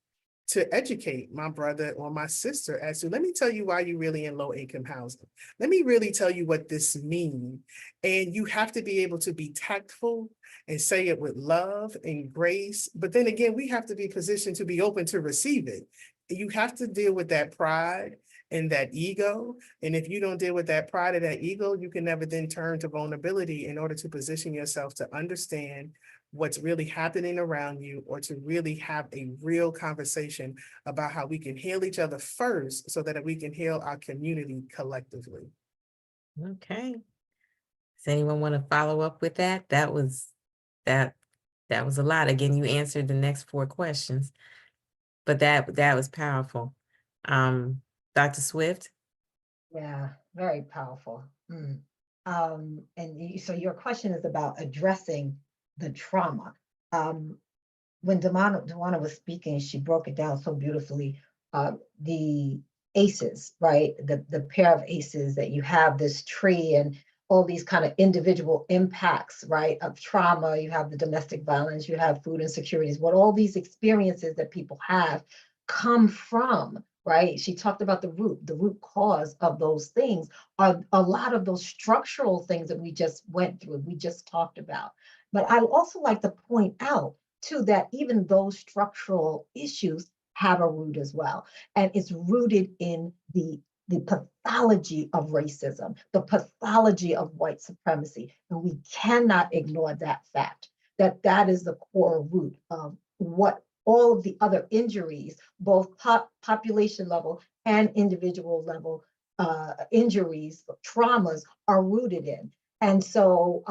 F: to educate my brother or my sister as to, let me tell you why you're really in low income housing. Let me really tell you what this means. And you have to be able to be tactful and say it with love and grace. But then again, we have to be positioned to be open to receive it. You have to deal with that pride and that ego. And if you don't deal with that pride or that ego, you can never then turn to vulnerability in order to position yourself to understand what's really happening around you, or to really have a real conversation about how we can heal each other first so that we can heal our community collectively.
C: Okay. Does anyone want to follow up with that? That was a lot. Again, you answered the next 4 questions, but that was powerful. Dr. Swift?
D: Yeah, very powerful. So your question is about addressing the trauma. When Dewana was speaking, she broke it down so beautifully. The ACEs, right? The pair of ACEs, that you have this tree and all these kind of individual impacts, right, of trauma. You have the domestic violence, you have food insecurities, what all these experiences that people have come from, right? She talked about the root cause of those things are a lot of those structural things that we just went through, we just talked about. But I also like to point out too that even those structural issues have a root as well. And it's rooted in the pathology of racism, the pathology of white supremacy. And we cannot ignore that fact, that is the core root of what all of the other injuries, both population level and individual level injuries, traumas, are rooted in. And so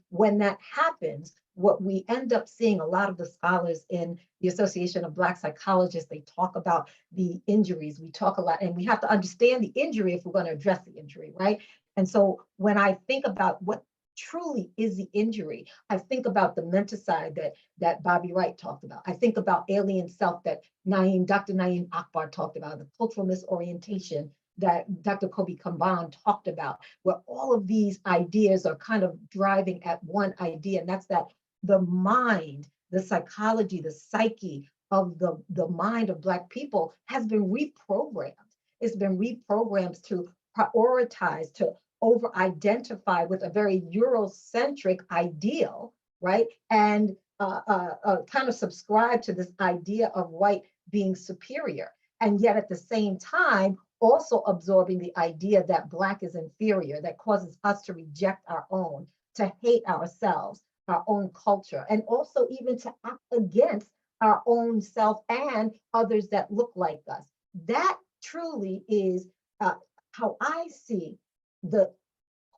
D: when that happens, what we end up seeing, a lot of the scholars in the Association of Black Psychologists, they talk about the injuries. We talk a lot, and we have to understand the injury if we're going to address the injury, right? And so when I think about what truly is the injury, I think about the menticide that Bobby Wright talked about. I think about alien self that Dr. Naeem Akbar talked about, the cultural misorientation that Dr. Kobi Kamban talked about, where all of these ideas are kind of driving at one idea, and that's that the mind, the psychology, the psyche of the mind of Black people has been reprogrammed. It's been reprogrammed to prioritize, to over-identify with a very Eurocentric ideal, right? And kind of subscribe to this idea of white being superior. And yet at the same time, also absorbing the idea that Black is inferior, that causes us to reject our own, to hate ourselves, our own culture, and also even to act against our own self and others that look like us. That truly is how I see the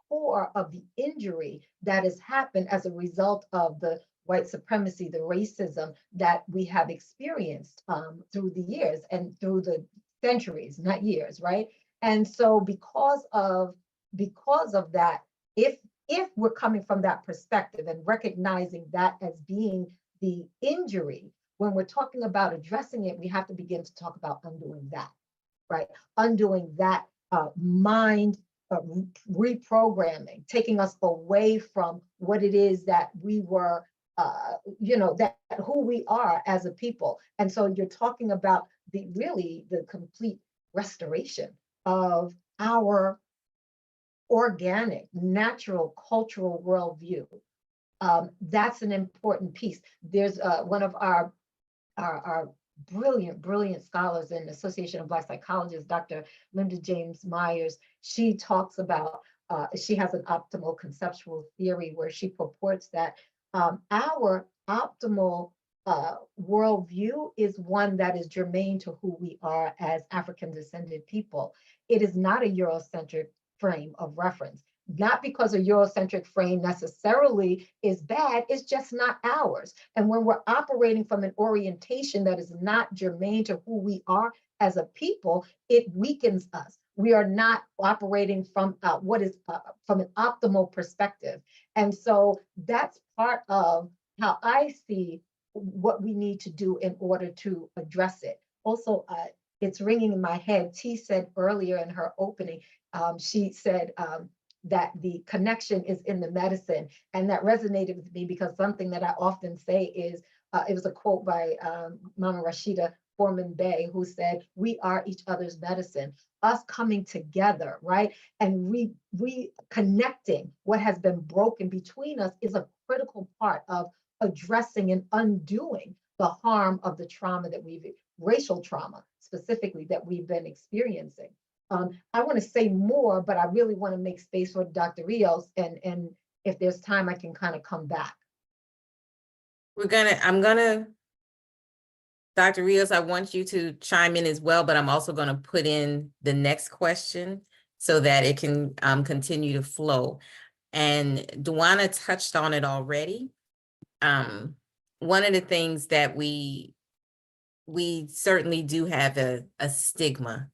D: core of the injury that has happened as a result of the white supremacy, the racism that we have experienced through the years and through the centuries, not years, right? And so because of that, if we're coming from that perspective and recognizing that as being the injury, when we're talking about addressing it, we have to begin to talk about undoing that, right? Undoing that mind reprogramming, taking us away from what it is that we were, that who we are as a people. And so you're talking about the complete restoration of our organic, natural, cultural worldview. That's an important piece. There's one of our brilliant scholars in the Association of Black Psychologists, Dr. Linda James Myers. She talks about, she has an optimal conceptual theory where she purports that our optimal worldview is one that is germane to who we are as African descended people. It is not a Eurocentric frame of reference. Not because a Eurocentric frame necessarily is bad, it's just not ours. And when we're operating from an orientation that is not germane to who we are as a people, it weakens us. We are not operating from what is from an optimal perspective. And so that's part of how I see what we need to do in order to address it. Also, it's ringing in my head. T said earlier in her opening, she said that the connection is in the medicine. And that resonated with me because something that I often say is, it was a quote by Mama Rashida Foreman Bay, who said, "We are each other's medicine." Us coming together, right? And reconnecting what has been broken between us is a critical part of addressing and undoing the harm of the trauma that racial trauma specifically, that we've been experiencing. I want to say more, but I really want to make space for Dr. Rios, and if there's time, I can kind of come back.
C: Dr. Rios, I want you to chime in as well, but I'm also going to put in the next question so that it can continue to flow. And Duana touched on it already. One of the things that we certainly do have a stigma.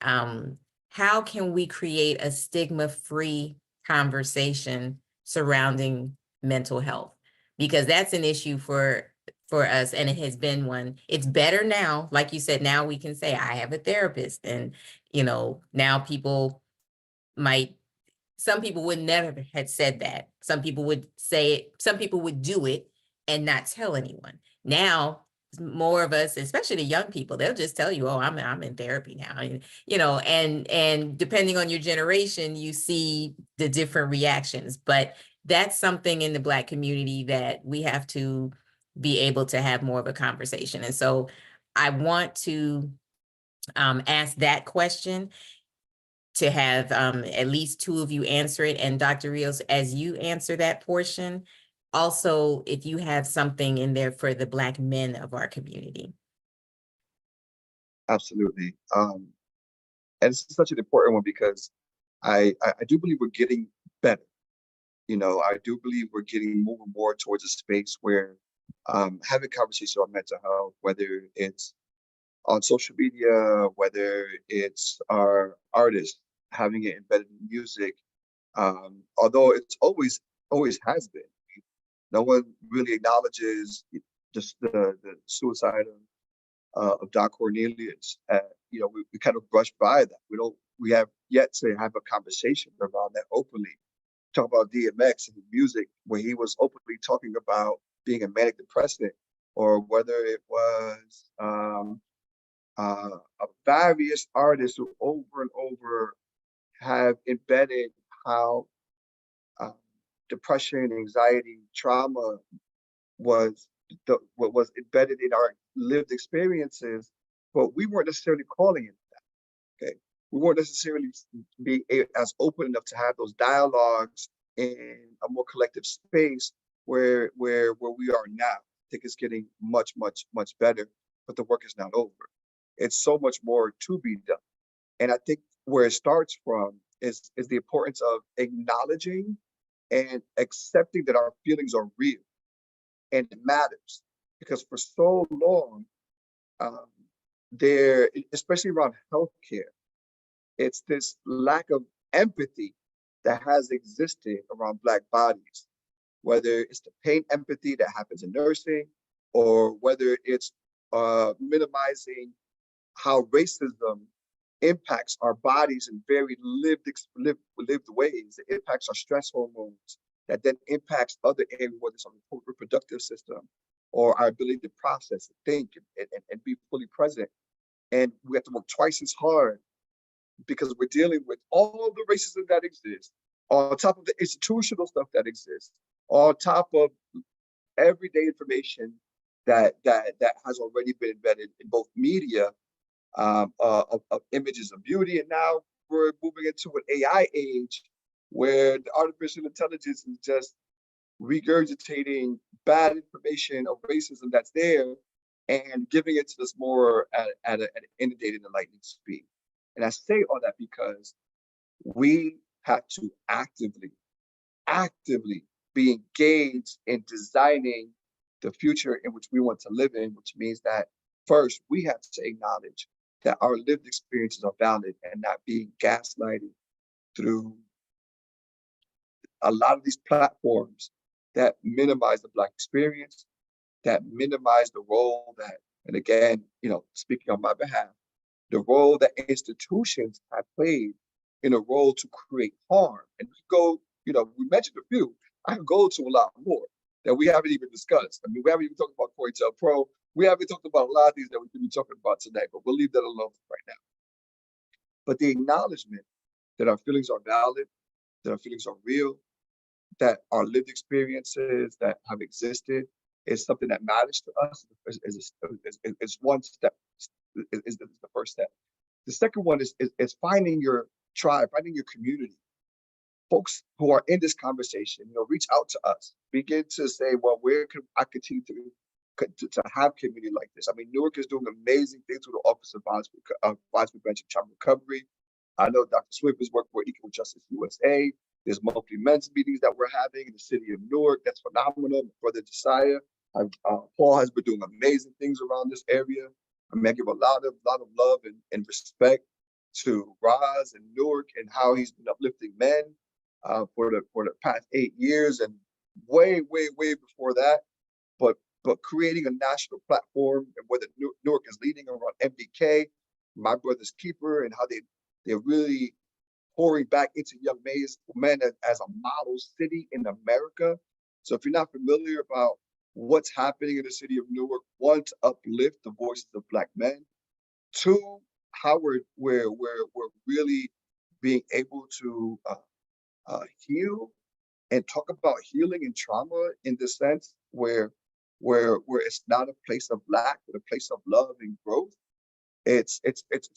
C: How can we create a stigma-free conversation surrounding mental health? Because that's an issue for us, and it has been one. It's better now, like you said, now we can say, I have a therapist, and now some people would never have said that. Some people would say it, some people would do it and not tell anyone. Now, more of us, especially the young people, they'll just tell you, oh, I'm in therapy now. And depending on your generation, you see the different reactions. But that's something in the Black community that we have to be able to have more of a conversation. And so I want to ask that question, to have at least two of you answer it. And Dr. Rios, as you answer that portion, also, if you have something in there for the Black men of our community.
E: Absolutely. And it's such an important one because I do believe we're getting better. I do believe we're getting more and more towards a space where having conversations on mental health, whether it's on social media, whether it's our artists having it embedded in music, although it's always has been. No one really acknowledges just the suicide of Don Cornelius. We kind of brush by that. We have yet to have a conversation around that openly. Talk about DMX and his music, where he was openly talking about being a manic depressant, or whether it was various artists who over and over have embedded how depression, anxiety, trauma was what was embedded in our lived experiences, but we weren't necessarily calling it that. Okay, we weren't necessarily as open enough to have those dialogues in a more collective space where we are now. I think it's getting much better, but the work is not over. It's so much more to be done, and I think where it starts from is the importance of acknowledging and accepting that our feelings are real and it matters, because for so long, especially around healthcare, it's this lack of empathy that has existed around Black bodies, whether it's the pain empathy that happens in nursing, or whether it's minimizing how racism impacts our bodies in very lived ways. It impacts our stress hormones, that then impacts other areas, whether it's our reproductive system or our ability to process, think, and be fully present. And we have to work twice as hard because we're dealing with all the racism that exists, on top of the institutional stuff that exists, on top of everyday information that has already been embedded in both media, of images of beauty, and now we're moving into an AI age where the artificial intelligence is just regurgitating bad information of racism that's there and giving it to us more at an inundated and lightning speed. And I say all that because we have to actively be engaged in designing the future in which we want to live in, which means that first we have to acknowledge that our lived experiences are valid and not being gaslighted through a lot of these platforms that minimize the Black experience, that minimize the role that, and again, speaking on my behalf, the role that institutions have played in a role to create harm. And we mentioned a few. I could go to a lot more that we haven't even discussed. I mean, we haven't even talked about COINTEL Pro. We haven't talked about a lot of things that we could be talking about today, but we'll leave that alone right now. But the acknowledgement that our feelings are valid, that our feelings are real, that our lived experiences that have existed is something that matters to us is one step, is the first step. The second one is finding your tribe, finding your community. Folks who are in this conversation, reach out to us. Begin to say, well, where can I continue to have community like this? I mean, Newark is doing amazing things with the Office of Violence Prevention and Trauma Recovery. I know Dr. Swift is working with Equal Justice USA. There's monthly men's meetings that we're having in the city of Newark. That's phenomenal. My brother Josiah, Paul has been doing amazing things around this area. I mean, I give a lot of love and respect to Roz and Newark and how he's been uplifting men for the past 8 years and way before that. But creating a national platform, and whether Newark is leading around MDK, My Brother's Keeper, and how they're really pouring back into young men as a model city in America. So if you're not familiar about what's happening in the city of Newark, one, to uplift the voices of Black men. Two, how we're really being able to heal and talk about healing and trauma in the sense where it's not a place of lack, but a place of love and growth. It's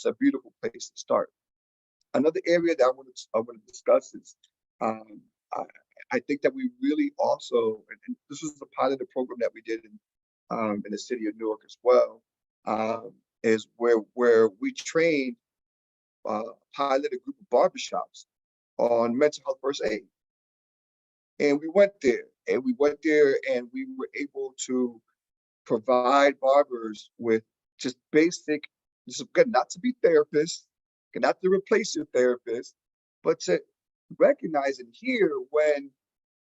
E: a beautiful place to start. Another area that I want to discuss is I think that we really also, and this was a part of the program that we did in the city of Newark as well, is where we trained piloted a group of barbershops on mental health first aid. And we went there and we were able to provide barbers with just basic, not to be therapists, not to replace your therapist, but to recognize and hear when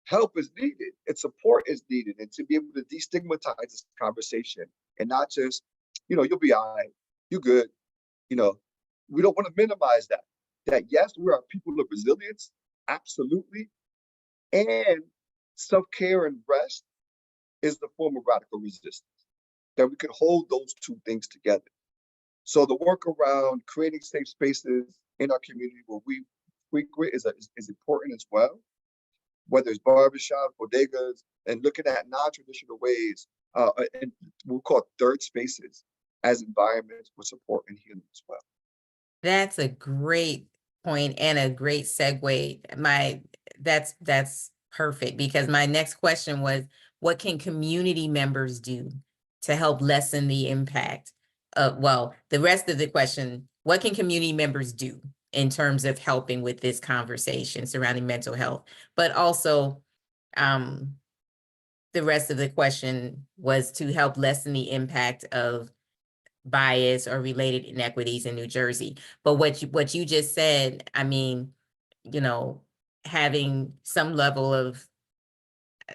E: help is needed and support is needed, and to be able to destigmatize this conversation and not just, you'll be all right, you good. We don't want to minimize that yes, we are people of resilience, absolutely. And self-care and rest is the form of radical resistance, that we can hold those two things together. So the work around creating safe spaces in our community where we frequent is important as well, whether it's barbershops, bodegas, and looking at non-traditional ways, and we'll call third spaces as environments for support and healing as well.
C: That's a great point and a great segue. That's perfect, because my next question was, what can community members do to help lessen the impact of, well, the rest of the question, what can community members do in terms of helping with this conversation surrounding mental health? But also, the rest of the question was to help lessen the impact of bias or related inequities in New Jersey. But what you just said, I mean, having some level of,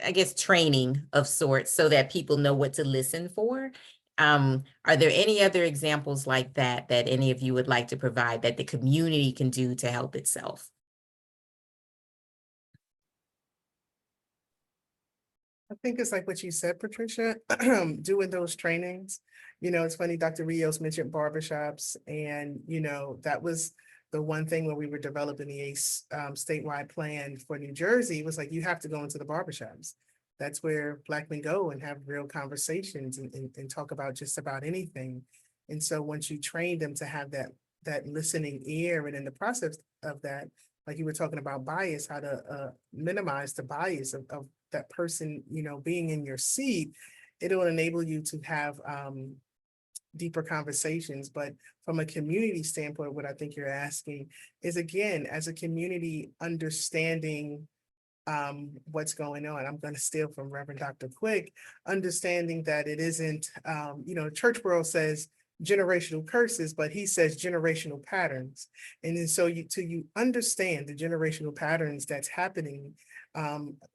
C: I guess, training of sorts so that people know what to listen for. Are there any other examples like that any of you would like to provide that the community can do to help itself?
F: I think it's like what you said, Patricia, doing those trainings. It's funny, Dr. Rios mentioned barbershops, and, that was the one thing when we were developing the statewide plan for New Jersey, was like, you have to go into the barbershops. That's where Black men go and have real conversations and talk about just about anything. And so once you train them to have that listening ear, and in the process of that, like you were talking about bias, how to minimize the bias of that person, being in your seat, it'll enable you to have deeper conversations. But from a community standpoint, what I think you're asking is, again, as a community, understanding what's going on. I'm going to steal from Reverend Dr. Quick, understanding that it isn't, church world says generational curses, but he says generational patterns. And then so you understand the generational patterns that's happening,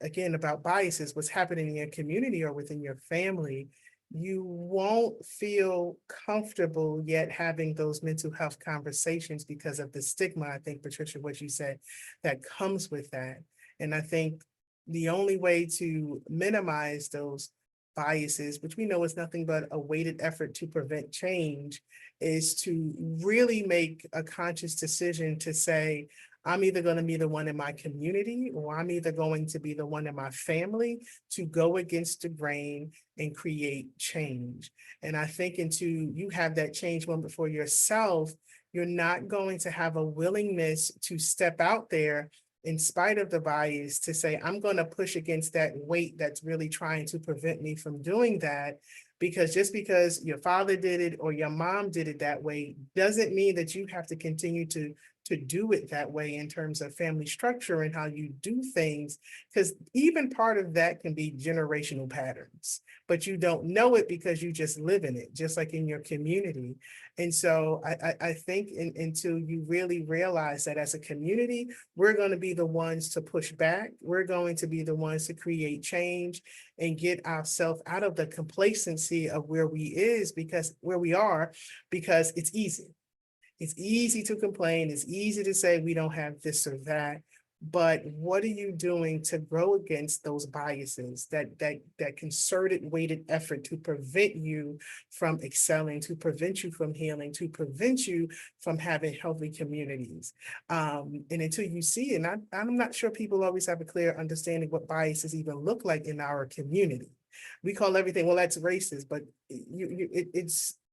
F: again, about biases, what's happening in your community or within your family, you won't feel comfortable yet having those mental health conversations because of the stigma, I think, Patricia, what you said, that comes with that. And I think the only way to minimize those biases, which we know is nothing but a weighted effort to prevent change, is to really make a conscious decision to say, I'm either going to be the one in my community, or I'm either going to be the one in my family to go against the grain and create change. And I think until you have that change moment for yourself, you're not going to have a willingness to step out there in spite of the bias to say, I'm going to push against that weight that's really trying to prevent me from doing that. Because just because your father did it or your mom did it that way doesn't mean that you have to continue to do it that way in terms of family structure and how you do things. Because even part of that can be generational patterns, but you don't know it because you just live in it, just like in your community. And so I think until you really realize that as a community, we're going to be the ones to push back. We're going to be the ones to create change and get ourselves out of the complacency of where we are, because it's easy. It's easy to complain. It's easy to say we don't have this or that. But what are you doing to grow against those biases, that concerted, weighted effort to prevent you from excelling, to prevent you from healing, to prevent you from having healthy communities? And until you see it, and I'm not sure people always have a clear understanding what biases even look like in our community. We call everything, well, that's racist, but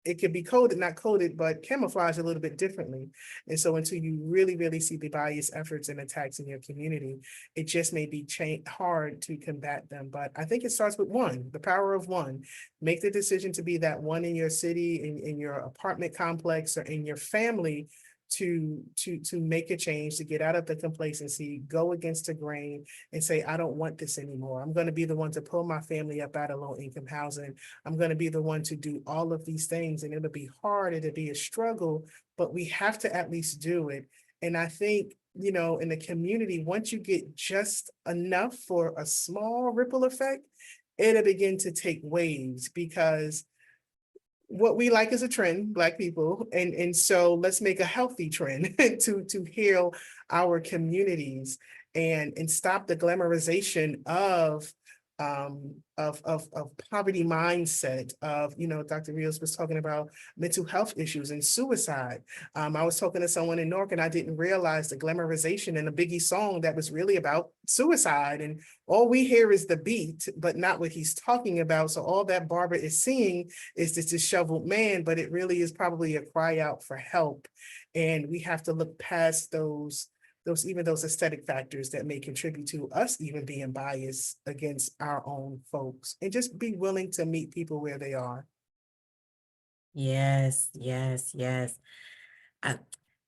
F: it could be coded, not coded, but camouflaged a little bit differently. And so until you really, really see the bias efforts and attacks in your community, it just may be hard to combat them. But I think it starts with one, the power of one. Make the decision to be that one in your city, in your apartment complex, or in your family, to make a change, to get out of the complacency, go against the grain and say, I don't want this anymore. I'm going to be the one to pull my family up out of low income housing. I'm going to be the one to do all of these things, and it'll be hard, it'll be a struggle, but we have to at least do it. And I think, in the community, once you get just enough for a small ripple effect, it'll begin to take waves, because what we like is a trend, Black people. And so let's make a healthy trend to heal our communities and stop the glamorization of poverty mindset of, Dr. Rios was talking about mental health issues and suicide. I was talking to someone in Newark, and I didn't realize the glamorization in a Biggie song that was really about suicide. And all we hear is the beat, but not what he's talking about. So all that Barbara is seeing is this disheveled man, but it really is probably a cry out for help. And we have to look past those aesthetic factors that may contribute to us even being biased against our own folks, and just be willing to meet people where they are.
C: Yes, yes, yes.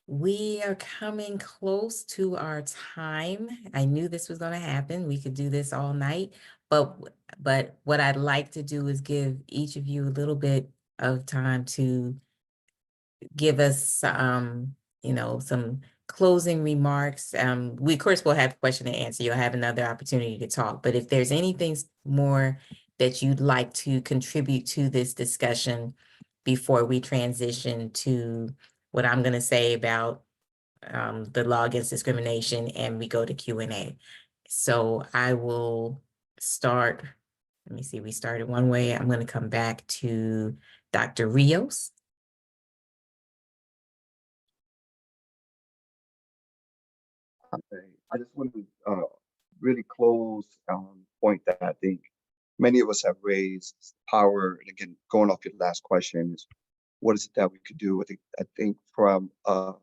C: We are coming close to our time. I knew this was going to happen. We could do this all night, but what I'd like to do is give each of you a little bit of time to give us some closing remarks. We of course will have question and answer. You'll have another opportunity to talk, but if there's anything more that you'd like to contribute to this discussion before we transition to what I'm going to say about the law against discrimination and we go to Q&A. So I will start. Let me see, we started one way. I'm going to come back to Dr. Rios.
E: I just want to really close point that I think many of us have raised power. And again, going off your last question is, what is it that we could do? I think from a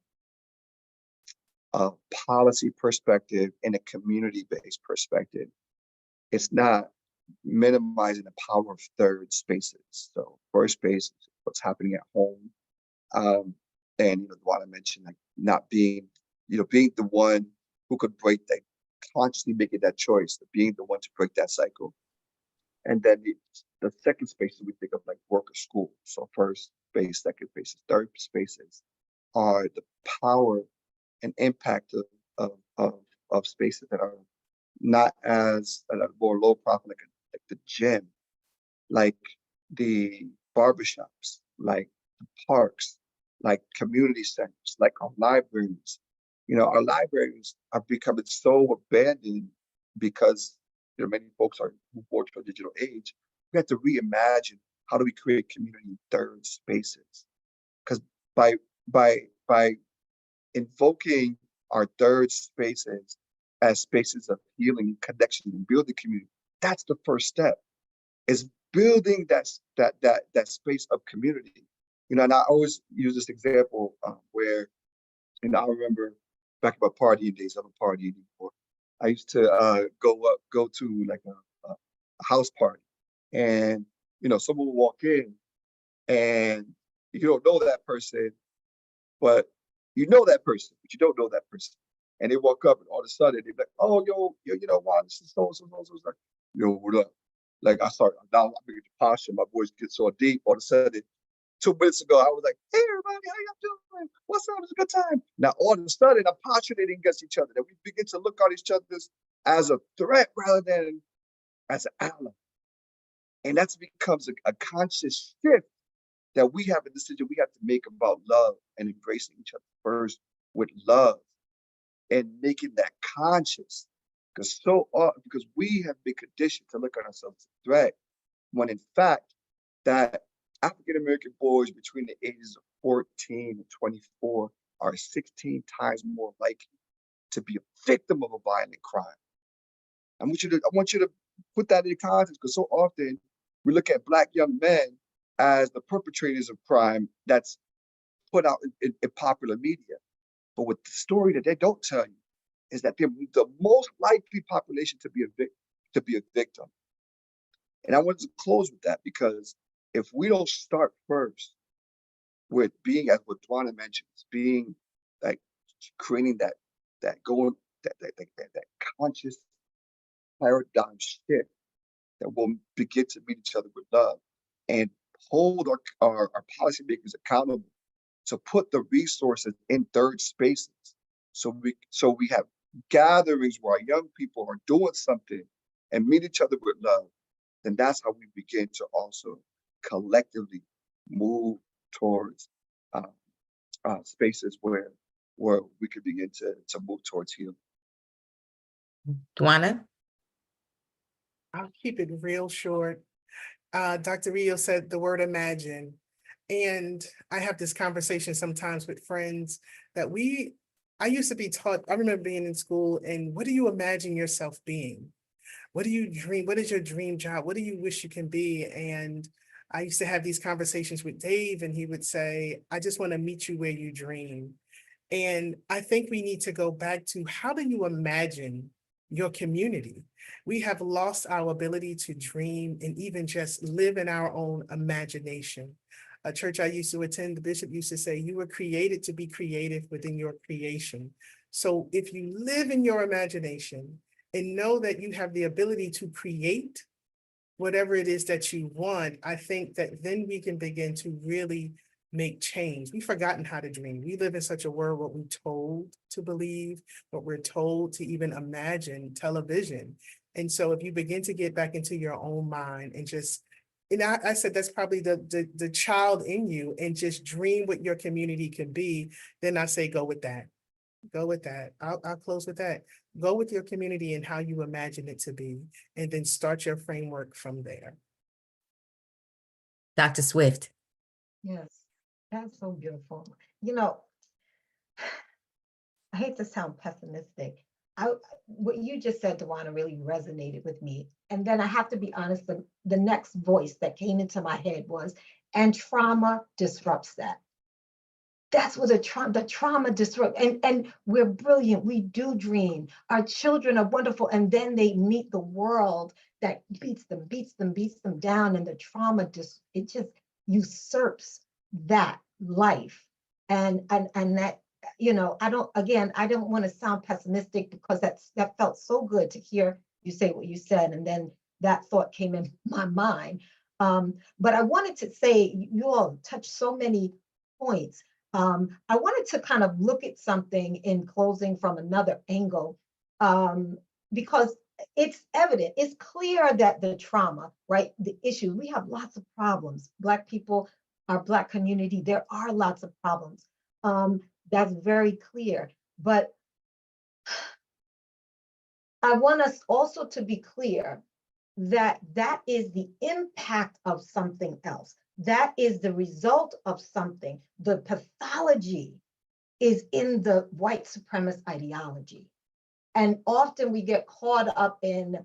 E: policy perspective and a community-based perspective, it's not minimizing the power of third spaces. So first space is what's happening at home. And what I mentioned, like not being, being the one who could break that, consciously making that choice, of being the one to break that cycle. And then the second spaces we think of like work or school. So first space, second spaces, third spaces are the power and impact of spaces that are not as that are more low profit, like the gym, like the barbershops, like the parks, like community centers, like our libraries. Our libraries are becoming so abandoned because many folks are moving forward to a digital age. We have to reimagine, how do we create community in third spaces? Because by invoking our third spaces as spaces of healing and connection and building community, that's the first step, is building that space of community. And I always use this example where, I remember back in my partying days, I don't party anymore. I used to go to like a house party, and someone would walk in, and you don't know that person, but you know that person, but you don't know that person. And they walk up, and all of a sudden they're like, "Oh, yo, wow, this is so. Like, yo, what up?" Like now I'm beginning to posture. My voice gets so deep. All of a sudden, 2 minutes ago, I was like, "Hey, everybody, how y'all doing? What's up? It's a good time." Now, all of a sudden, I'm postulating against each other. That we begin to look at each other as a threat rather than as an ally. And that becomes a conscious shift that we have a decision we have to make about love and embracing each other first with love and making that conscious. Because we have been conditioned to look at ourselves as a threat, when in fact that African-American boys between the ages of 14 and 24 are 16 times more likely to be a victim of a violent crime. I want you to put that in context, because so often we look at Black young men as the perpetrators of crime that's put out in popular media. But what the story that they don't tell you is that they're the most likely population to be a victim. And I wanted to close with that, because if we don't start first with being, as what Dwana mentions, being like creating that conscious paradigm shift, that will begin to meet each other with love and hold our policymakers accountable to put the resources in third spaces. So we have gatherings where our young people are doing something and meet each other with love, then that's how we begin to also collectively move towards spaces where we could begin to move towards healing.
C: Dwana?
F: I'll keep it real short. Dr. Rio said the word imagine. And I have this conversation sometimes with friends that I used to be taught, I remember being in school, and what do you imagine yourself being? What do you dream? What is your dream job? What do you wish you can be? And I used to have these conversations with Dave, and he would say, I just want to meet you where you dream. And I think we need to go back to, how do you imagine your community? We have lost our ability to dream and even just live in our own imagination. A church I used to attend, the bishop used to say, you were created to be creative within your creation. So if you live in your imagination and know that you have the ability to create whatever it is that you want, I think that then we can begin to really make change. We've forgotten how to dream. We live in such a world, what we're told to believe, what we're told to even imagine, television. And so if you begin to get back into your own mind and just, and I said that's probably the child in you, and just dream what your community can be, then I say go with that. Go with that. I'll close with that. Go with your community and how you imagine it to be, and then start your framework from there.
C: Dr. Swift?
D: Yes, that's so beautiful. I hate to sound pessimistic. what you just said, Dewana, really resonated with me. And then I have to be honest, the next voice that came into my head was, and trauma disrupts that. That's what the trauma disrupt, and we're brilliant. We do dream. Our children are wonderful, and then they meet the world that beats them down, and the trauma it just usurps that life, and that, you know, I don't want to sound pessimistic, because that felt so good to hear you say what you said, and then that thought came in my mind. But I wanted to say, you all touched so many points. I wanted to kind of look at something in closing from another angle, because it's evident, it's clear that the trauma, right, the issue, we have lots of problems. Black people, our Black community, there are lots of problems. That's very clear. But I want us also to be clear that that is the impact of something else. That is the result of something. The pathology is in the white supremacist ideology. And often we get caught up in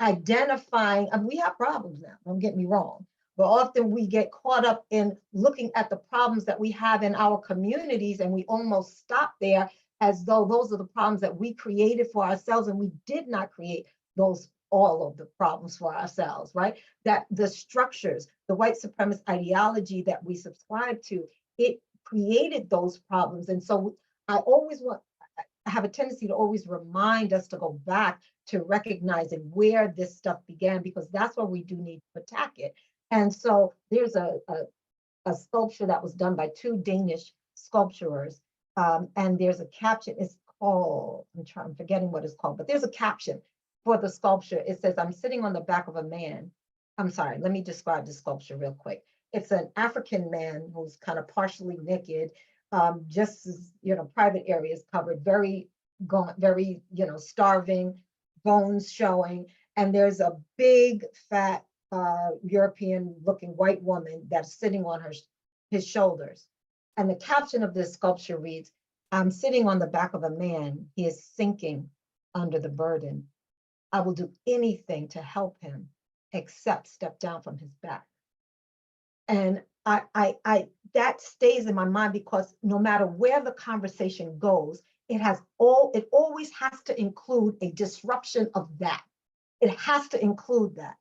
D: identifying, and we have problems now, don't get me wrong, but often we get caught up in looking at the problems that we have in our communities, and we almost stop there, as though those are the problems that we created for ourselves, and we did not create all of the problems for ourselves, right? That the structures, the white supremacist ideology that we subscribe to, it created those problems. And so I have a tendency to always remind us to go back to recognizing where this stuff began, because that's where we do need to attack it. And so there's a sculpture that was done by two Danish sculpturers, and there's a caption. It's called, I'm forgetting what it's called, but there's a caption for the sculpture. It says, "I'm sitting on the back of a man." I'm sorry, let me describe the sculpture real quick. It's an African man who's kind of partially naked, just as, you know, private areas covered, very gaunt, very, you know, starving, bones showing. And there's a big, fat, European looking white woman that's sitting on his shoulders. And the caption of this sculpture reads, "I'm sitting on the back of a man. He is sinking under the burden. I will do anything to help him except step down from his back." And that stays in my mind, because no matter where the conversation goes, it always has to include a disruption of that. It has to include that.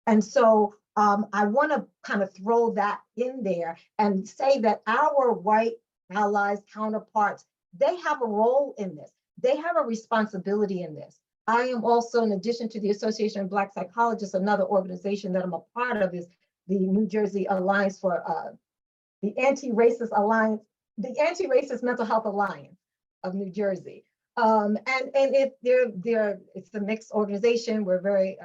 D: And so I want to kind of throw that in there and say that our white allies, counterparts, they have a role in this. They have a responsibility in this. I am also, in addition to the Association of Black Psychologists, another organization that I'm a part of is the New Jersey Alliance for the Anti-Racist Alliance, the Anti-Racist Mental Health Alliance of New Jersey. And it's a mixed organization. We're very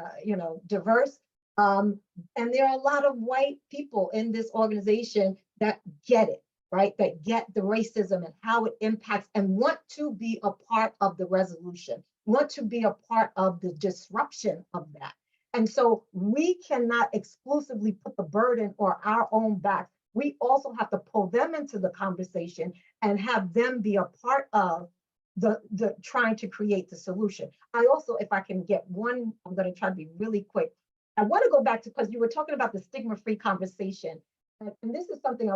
D: diverse. And there are a lot of white people in this organization that get it, right? That get the racism and how it impacts, and want to be a part of the resolution, want to be a part of the disruption of that. And so we cannot exclusively put the burden on our own backs. We also have to pull them into the conversation and have them be a part of the trying to create the solution. I also, if I can get one, I'm going to try to be really quick. I want to go back to, because you were talking about the stigma-free conversation. And this is something,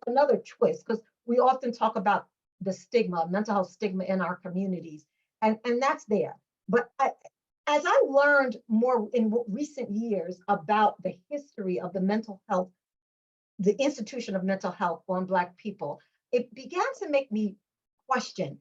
D: another twist, because we often talk about the stigma, mental health stigma in our communities. And that's there. But as I learned more in recent years about the history of the mental health, the institution of mental health on Black people, it began to make me question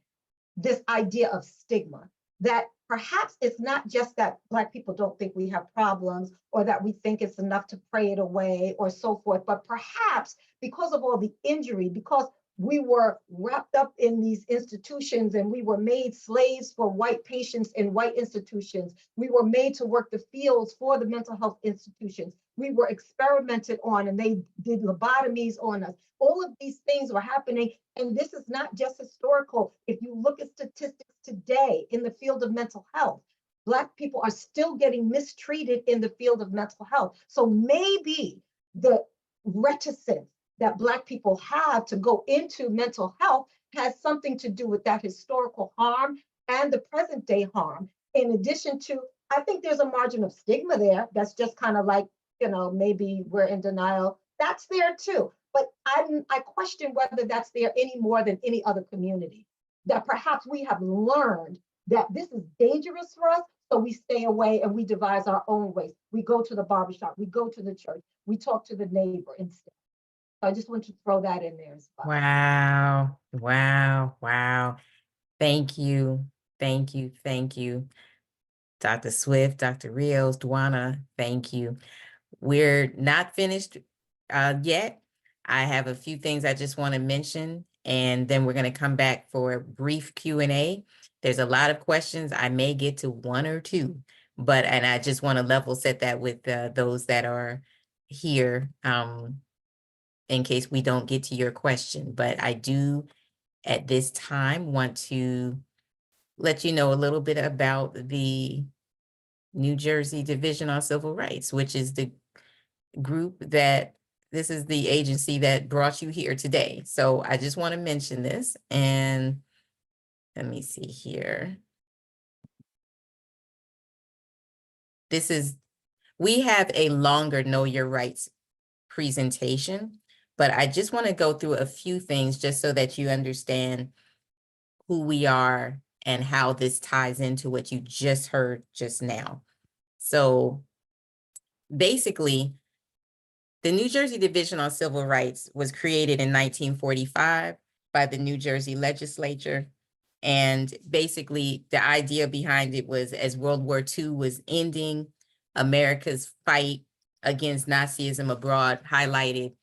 D: this idea of stigma, that perhaps it's not just that Black people don't think we have problems, or that we think it's enough to pray it away or so forth, but perhaps because of all the injury, because we were wrapped up in these institutions and we were made slaves for white patients in white institutions. We were made to work the fields for the mental health institutions. We were experimented on and they did lobotomies on us. All of these things were happening. And this is not just historical. If you look at statistics today in the field of mental health, Black people are still getting mistreated in the field of mental health. So maybe the reticence that Black people have to go into mental health has something to do with that historical harm and the present day harm. in addition to, I think there's a margin of stigma there. That's just kind of like, maybe we're in denial. That's there too. But I question whether that's there any more than any other community. That perhaps we have learned that this is dangerous for us, so we stay away and we devise our own ways. We go to the barbershop, we go to the church, we talk to the neighbor instead. So I just want to throw that in there as well.
C: Wow, wow, wow. Thank you, thank you, thank you. Dr. Swift, Dr. Rios, Dwana, thank you. We're not finished yet. I have a few things I just want to mention, and then we're going to come back for a brief Q&A. There's a lot of questions. I may get to one or two, and I just want to level set that with those that are here in case we don't get to your question. But I do, at this time, want to let you know a little bit about the New Jersey Division on Civil Rights, which is the group this is the agency that brought you here today. So I just want to mention this, and let me see here. We have a longer Know Your Rights presentation, but I just want to go through a few things just so that you understand who we are and how this ties into what you just heard just now. So basically, the New Jersey Division on Civil Rights was created in 1945 by the New Jersey legislature. And basically, the idea behind it was, as World War II was ending, America's fight against Nazism abroad highlighted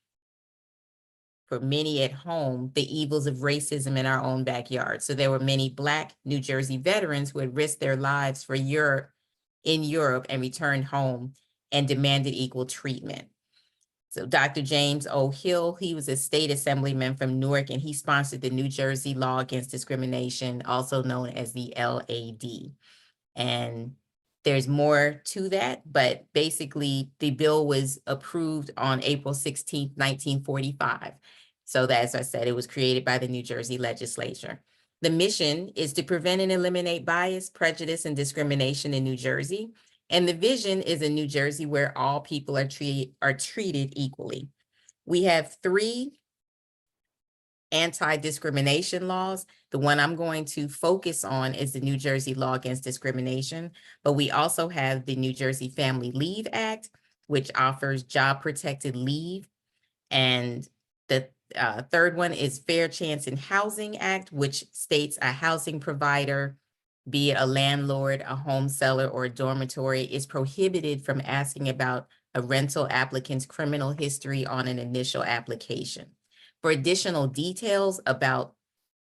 C: for many at home the evils of racism in our own backyard. So there were many Black New Jersey veterans who had risked their lives for in Europe and returned home and demanded equal treatment. So Dr. James O. Hill, he was a state assemblyman from Newark, and he sponsored the New Jersey Law Against Discrimination, also known as the LAD. And there's more to that, but basically the bill was approved on April 16th, 1945. So that, as I said, it was created by the New Jersey legislature. The mission is to prevent and eliminate bias, prejudice, and discrimination in New Jersey. And the vision is a New Jersey where all people are treated equally. We have 3 anti-discrimination laws. The one I'm going to focus on is the New Jersey Law Against Discrimination, but we also have the New Jersey Family Leave Act, which offers job protected leave. And the third one is Fair Chance in Housing Act, which states a housing provider, be it a landlord, a home seller, or a dormitory, is prohibited from asking about a rental applicant's criminal history on an initial application. For additional details about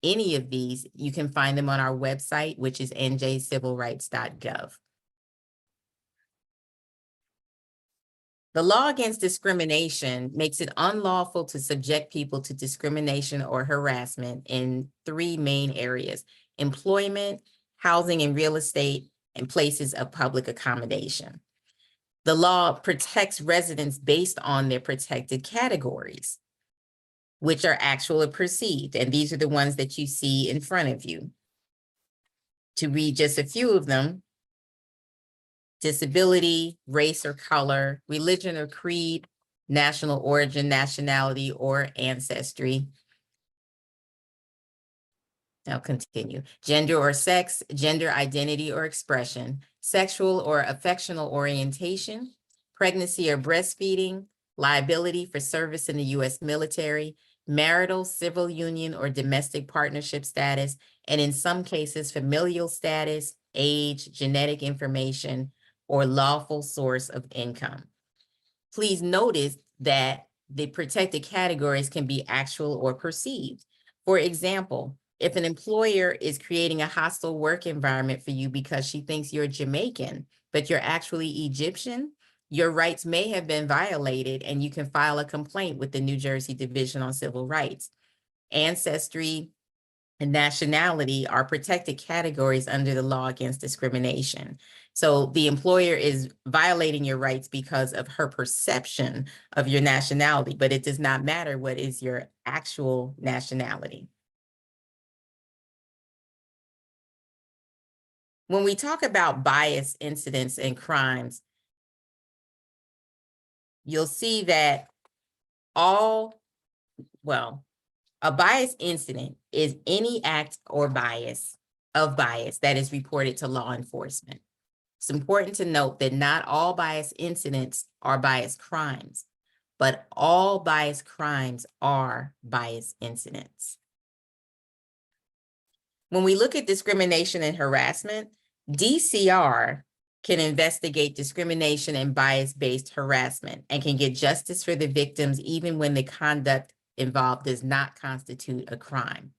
C: any of these, you can find them on our website, which is njcivilrights.gov. The law against discrimination makes it unlawful to subject people to discrimination or harassment in 3 main areas: employment, housing and real estate, and places of public accommodation. The law protects residents based on their protected categories, which are actual or perceived, and these are the ones that you see in front of you. To read just a few of them: disability, race or color, religion or creed, national origin, nationality, or ancestry. I'll continue. Gender or sex, gender identity or expression, sexual or affectional orientation, pregnancy or breastfeeding, liability for service in the U.S. military, marital, civil union, or domestic partnership status, and in some cases, familial status, age, genetic information, or lawful source of income. Please notice that the protected categories can be actual or perceived. For example, if an employer is creating a hostile work environment for you because she thinks you're Jamaican, but you're actually Egyptian, your rights may have been violated and you can file a complaint with the New Jersey Division on Civil Rights. Ancestry and nationality are protected categories under the law against discrimination. So the employer is violating your rights because of her perception of your nationality, but it does not matter what is your actual nationality. When we talk about bias incidents and crimes, you'll see that a bias incident is any act or bias that is reported to law enforcement. It's important to note that not all bias incidents are bias crimes, but all bias crimes are bias incidents. When we look at discrimination and harassment, DCR can investigate discrimination and bias-based harassment and can get justice for the victims even when the conduct involved does not constitute a crime.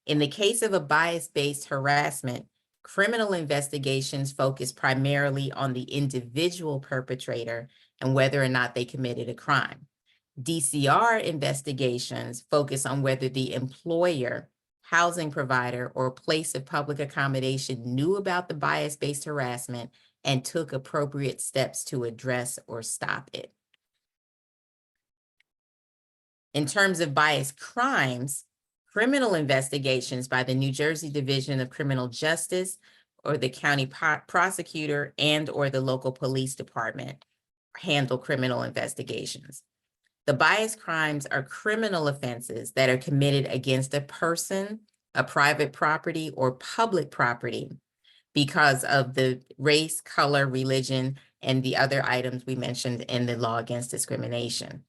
C: In the case of a bias-based harassment, criminal investigations focus primarily on the individual perpetrator and whether or not they committed a crime. DCR investigations focus on whether the employer, housing provider, or place of public accommodation knew about the bias-based harassment and took appropriate steps to address or stop it. In terms of bias crimes, criminal investigations by the New Jersey Division of Criminal Justice or the county prosecutor and or the local police department handle criminal investigations. The bias crimes are criminal offenses that are committed against a person, a private property, or public property because of the race, color, religion, and the other items we mentioned in the law against discrimination.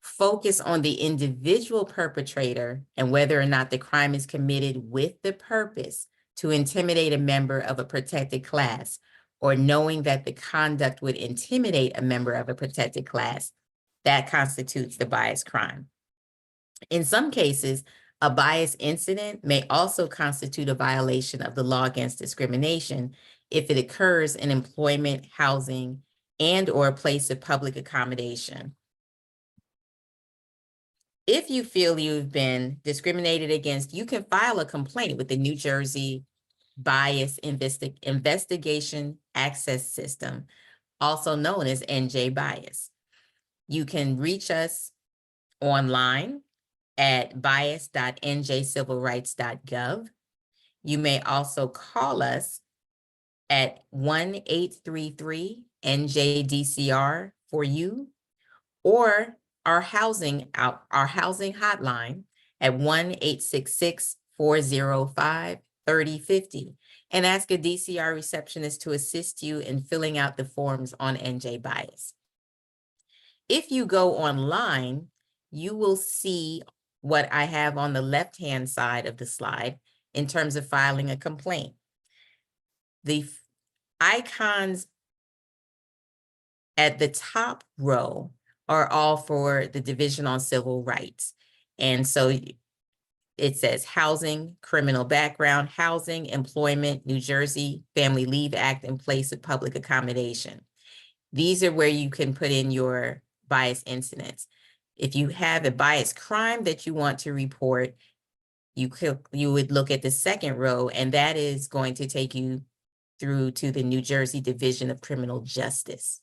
C: Focus on the individual perpetrator and whether or not the crime is committed with the purpose to intimidate a member of a protected class or knowing that the conduct would intimidate a member of a protected class. That constitutes the bias crime. In some cases, a bias incident may also constitute a violation of the law against discrimination if it occurs in employment, housing, and or a place of public accommodation. If you feel you've been discriminated against, you can file a complaint with the New Jersey Bias Investigation Access System, also known as NJ Bias. You can reach us online at bias.njcivilrights.gov. You may also call us at 1-833-NJDCR for you, or our housing hotline at 1-866-405-3050 and ask a DCR receptionist to assist you in filling out the forms on NJ Bias. If you go online, you will see what I have on the left-hand side of the slide in terms of filing a complaint. The icons at the top row are all for the Division on Civil Rights. And so it says housing, criminal background, housing, employment, New Jersey Family Leave Act, and place of public accommodation. These are where you can put in your bias incidents. If you have a bias crime that you want to report, you would look at the second row, and that is going to take you through to the New Jersey Division of Criminal Justice.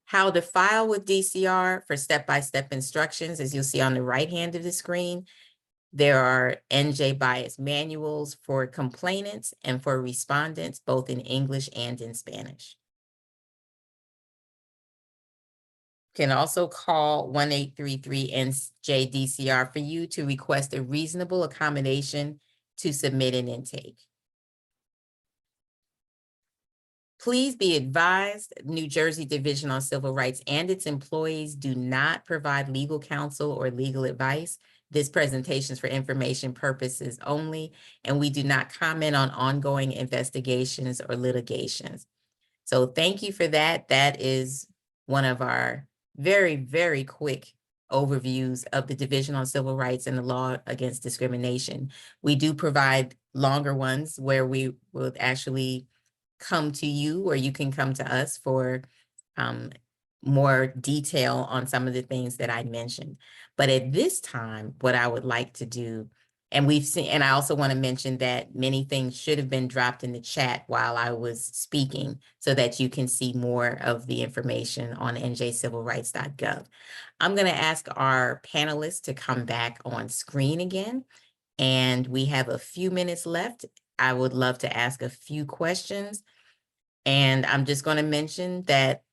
C: How to file with DCR for step-by-step instructions, as you'll see on the right hand of the screen. There are NJ Bias manuals for complainants and for respondents, both in English and in Spanish. You can also call 1-833-NJ-DCR for you to request a reasonable accommodation to submit an intake. Please be advised, New Jersey Division on Civil Rights and its employees do not provide legal counsel or legal advice. This presentation is for information purposes only, and we do not comment on ongoing investigations or litigations. So thank you for that. That is one of our very, very quick overviews of the Division on Civil Rights and the law against discrimination. We do provide longer ones where we will actually come to you, or you can come to us for more detail on some of the things that I mentioned. But at this time, what I would like to do, and I also want to mention that many things should have been dropped in the chat while I was speaking so that you can see more of the information on njcivilrights.gov. I'm going to ask our panelists to come back on screen again, and we have a few minutes left. I would love to ask a few questions. And I'm just going to mention that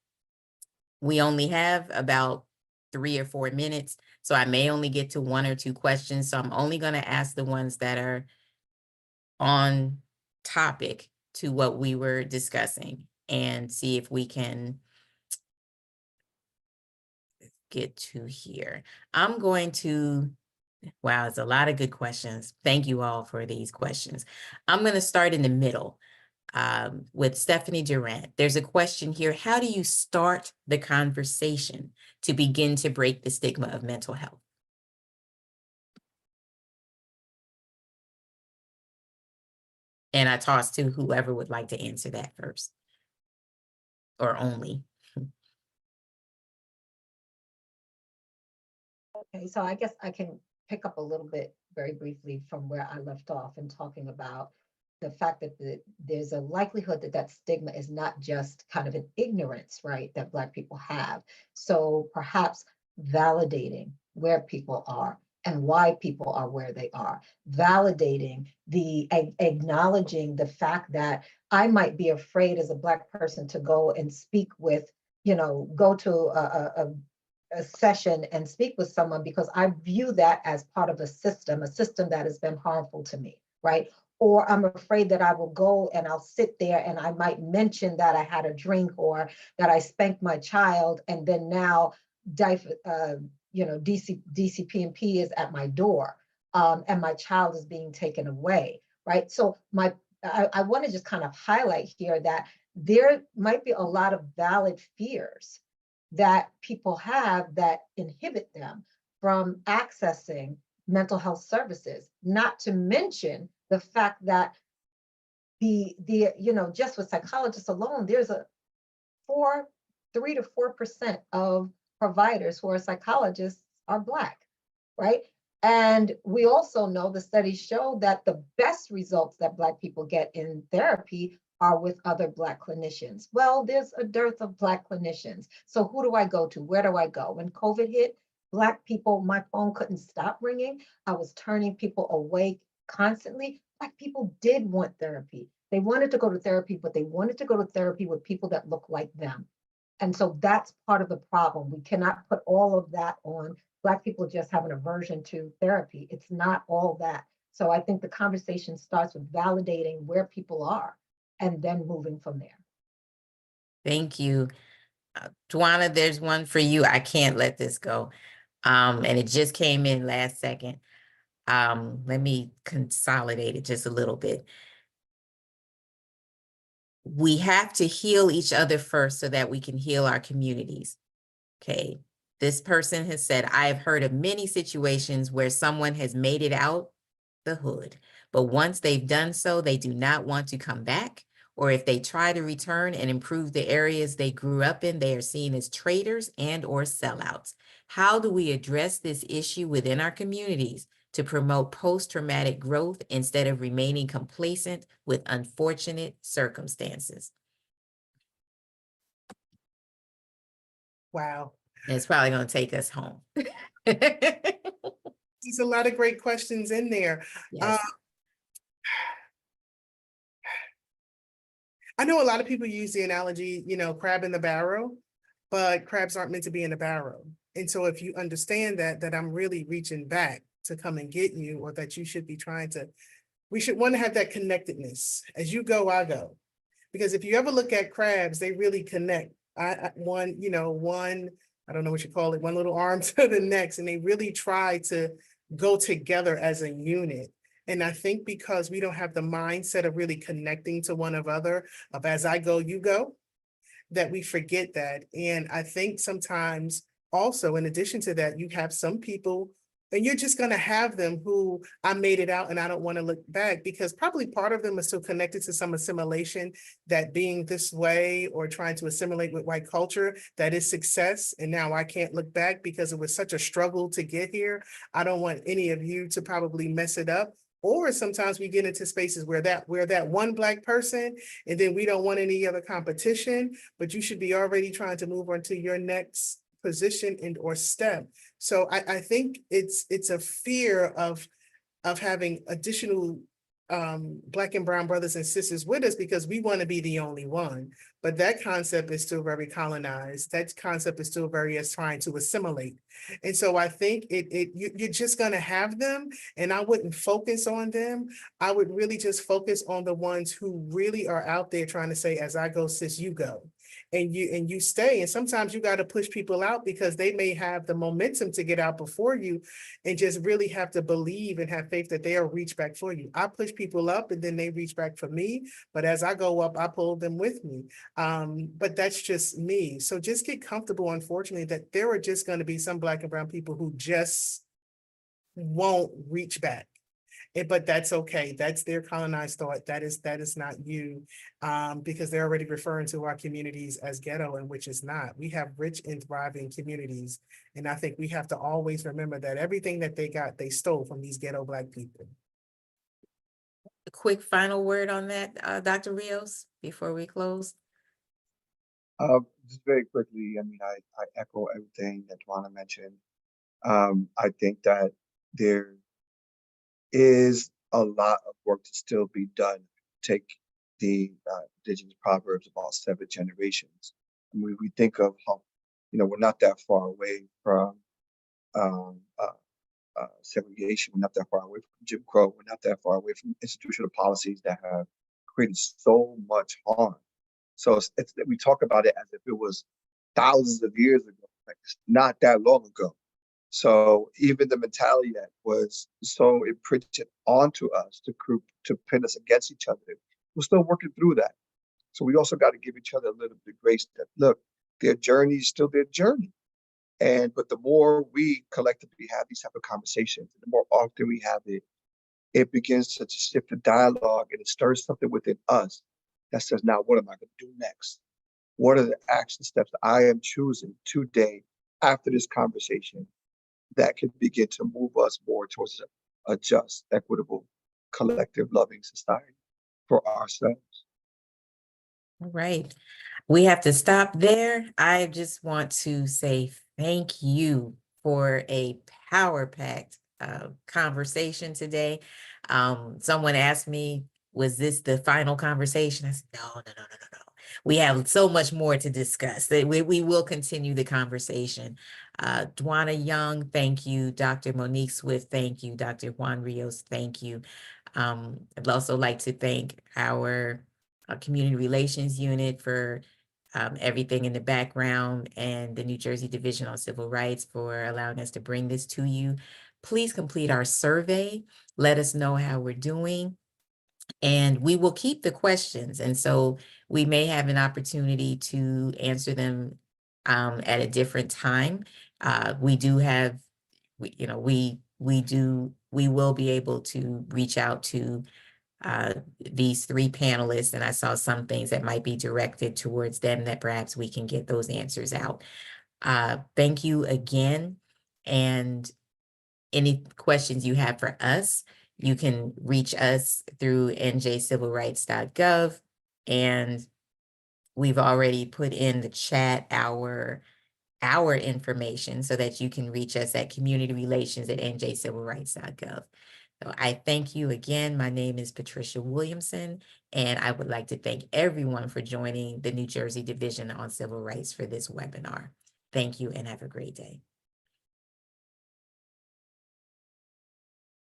C: we only have about 3 or 4 minutes, so I may only get to 1 or 2 questions. So I'm only going to ask the ones that are on topic to what we were discussing and see if we can get to here. I'm going to, wow, it's a lot of good questions. Thank you all for these questions. I'm going to start in the middle with Stephanie Durant. There's a question here. How do you start the conversation to begin to break the stigma of mental health? And I toss to whoever would like to answer that first or only.
D: Okay, so I guess I can pick up a little bit very briefly from where I left off in talking about the fact that there's a likelihood that that stigma is not just kind of an ignorance, right, that Black people have. So perhaps validating where people are and why people are where they are, validating acknowledging the fact that I might be afraid as a Black person to go and speak with, go to a session and speak with someone because I view that as part of a system that has been harmful to me, right? Or I'm afraid that I will go and I'll sit there and I might mention that I had a drink or that I spanked my child, and then now DCP&P is at my door, and my child is being taken away, right? So I want to just kind of highlight here that there might be a lot of valid fears that people have that inhibit them from accessing mental health services, not to mention the fact that just with psychologists alone, there's 3 to 4% of providers who are psychologists are Black, right? And we also know the studies show that the best results that Black people get in therapy are with other Black clinicians. Well, there's a dearth of Black clinicians. So who do I go to? Where do I go? When COVID hit, Black people, my phone couldn't stop ringing. I was turning people away constantly. Black people did want therapy. They wanted to go to therapy, but they wanted to go to therapy with people that look like them. And so that's part of the problem. We cannot put all of that on Black people just have an aversion to therapy. It's not all that. So I think the conversation starts with validating where people are and then moving from there.
C: Thank you. Dwana, there's one for you. I can't let this go. And it just came in last second. Let me consolidate it just a little bit. We have to heal each other first so that we can heal our communities. Okay. This person has said, I have heard of many situations where someone has made it out the hood, but once they've done so, they do not want to come back. Or if they try to return and improve the areas they grew up in, they are seen as traitors and or sellouts. How do we address this issue within our communities to promote post-traumatic growth instead of remaining complacent with unfortunate circumstances?
F: Wow.
C: And it's probably going to take us home.
F: There's a lot of great questions in there.
C: Yes.
F: I know a lot of people use the analogy, crab in the barrel, but crabs aren't meant to be in a barrel. And so if you understand that I'm really reaching back to come and get you, or that you should be we should want to have that connectedness. As you go, I go. Because if you ever look at crabs, they really connect. One, I don't know what you call it, one little arm to the next, and they really try to go together as a unit. And I think because we don't have the mindset of really connecting to one another, of as I go, you go, that we forget that. And I think sometimes also, in addition to that, you have some people, and you're just going to have them who I made it out and I don't want to look back, because probably part of them is still connected to some assimilation, that being this way or trying to assimilate with white culture, that is success. And now I can't look back because it was such a struggle to get here. I don't want any of you to probably mess it up. Or sometimes we get into spaces where we're that one Black person, and then we don't want any other competition, but you should be already trying to move on to your next position and or step. So I think it's a fear of having additional Black and brown brothers and sisters with us because we want to be the only one. But that concept is still very colonized. That concept is still very as trying to assimilate. And so I think you're just going to have them, and I wouldn't focus on them. I would really just focus on the ones who really are out there trying to say, as I go, sis, you go. And you stay. And sometimes you got to push people out because they may have the momentum to get out before you, and just really have to believe and have faith that they'll reach back for you. I push people up and then they reach back for me. But as I go up, I pull them with me. But that's just me. So just get comfortable, unfortunately, that there are just going to be some Black and brown people who just won't reach back. But that's okay. That's their colonized thought. That is not you, because they're already referring to our communities as ghetto, and which is not. We have rich and thriving communities, and I think we have to always remember that everything that they got, they stole from these ghetto Black people.
C: A quick final word on that, Dr. Rios, before we close.
E: Just very quickly, I mean, I echo everything that Dwana mentioned. I think that there is a lot of work to still be done. Take the indigenous proverbs about 7 generations. And we think of how, we're not that far away from segregation. We're not that far away from Jim Crow. We're not that far away from institutional policies that have created so much harm. So we talk about it as if it was thousands of years ago. Like, it's not that long ago. So even the mentality that was so imprinted onto us to pin us against each other, we're still working through that. So we also got to give each other a little bit of grace that, look, their journey is still their journey. But the more we collectively have these type of conversations, the more often we have it, it begins to shift the dialogue, and it stirs something within us that says, now what am I going to do next? What are the action steps that I am choosing today after this conversation that can begin to move us more towards a just, equitable, collective, loving society for ourselves?
C: All right. We have to stop there. I just want to say thank you for a power-packed conversation today. Someone asked me, was this the final conversation? I said, no. We have so much more to discuss. We will continue the conversation. Dwana Young, thank you. Dr. Monique Swift, thank you. Dr. Juan Rios, thank you. I'd also like to thank our community relations unit for everything in the background, and the New Jersey Division on Civil Rights for allowing us to bring this to you. Please complete our survey. Let us know how we're doing. And we will keep the questions. And so we may have an opportunity to answer them at a different time. We do have, we will be able to reach out to these 3 panelists, and I saw some things that might be directed towards them that perhaps we can get those answers out. Thank you again. And any questions you have for us, you can reach us through njcivilrights.gov. And we've already put in the chat our information so that you can reach us at communityrelations@njcivilrights.gov. So I thank you again. My name is Patricia Williamson, and I would like to thank everyone for joining the New Jersey Division on Civil Rights for this webinar. Thank you and have a great day.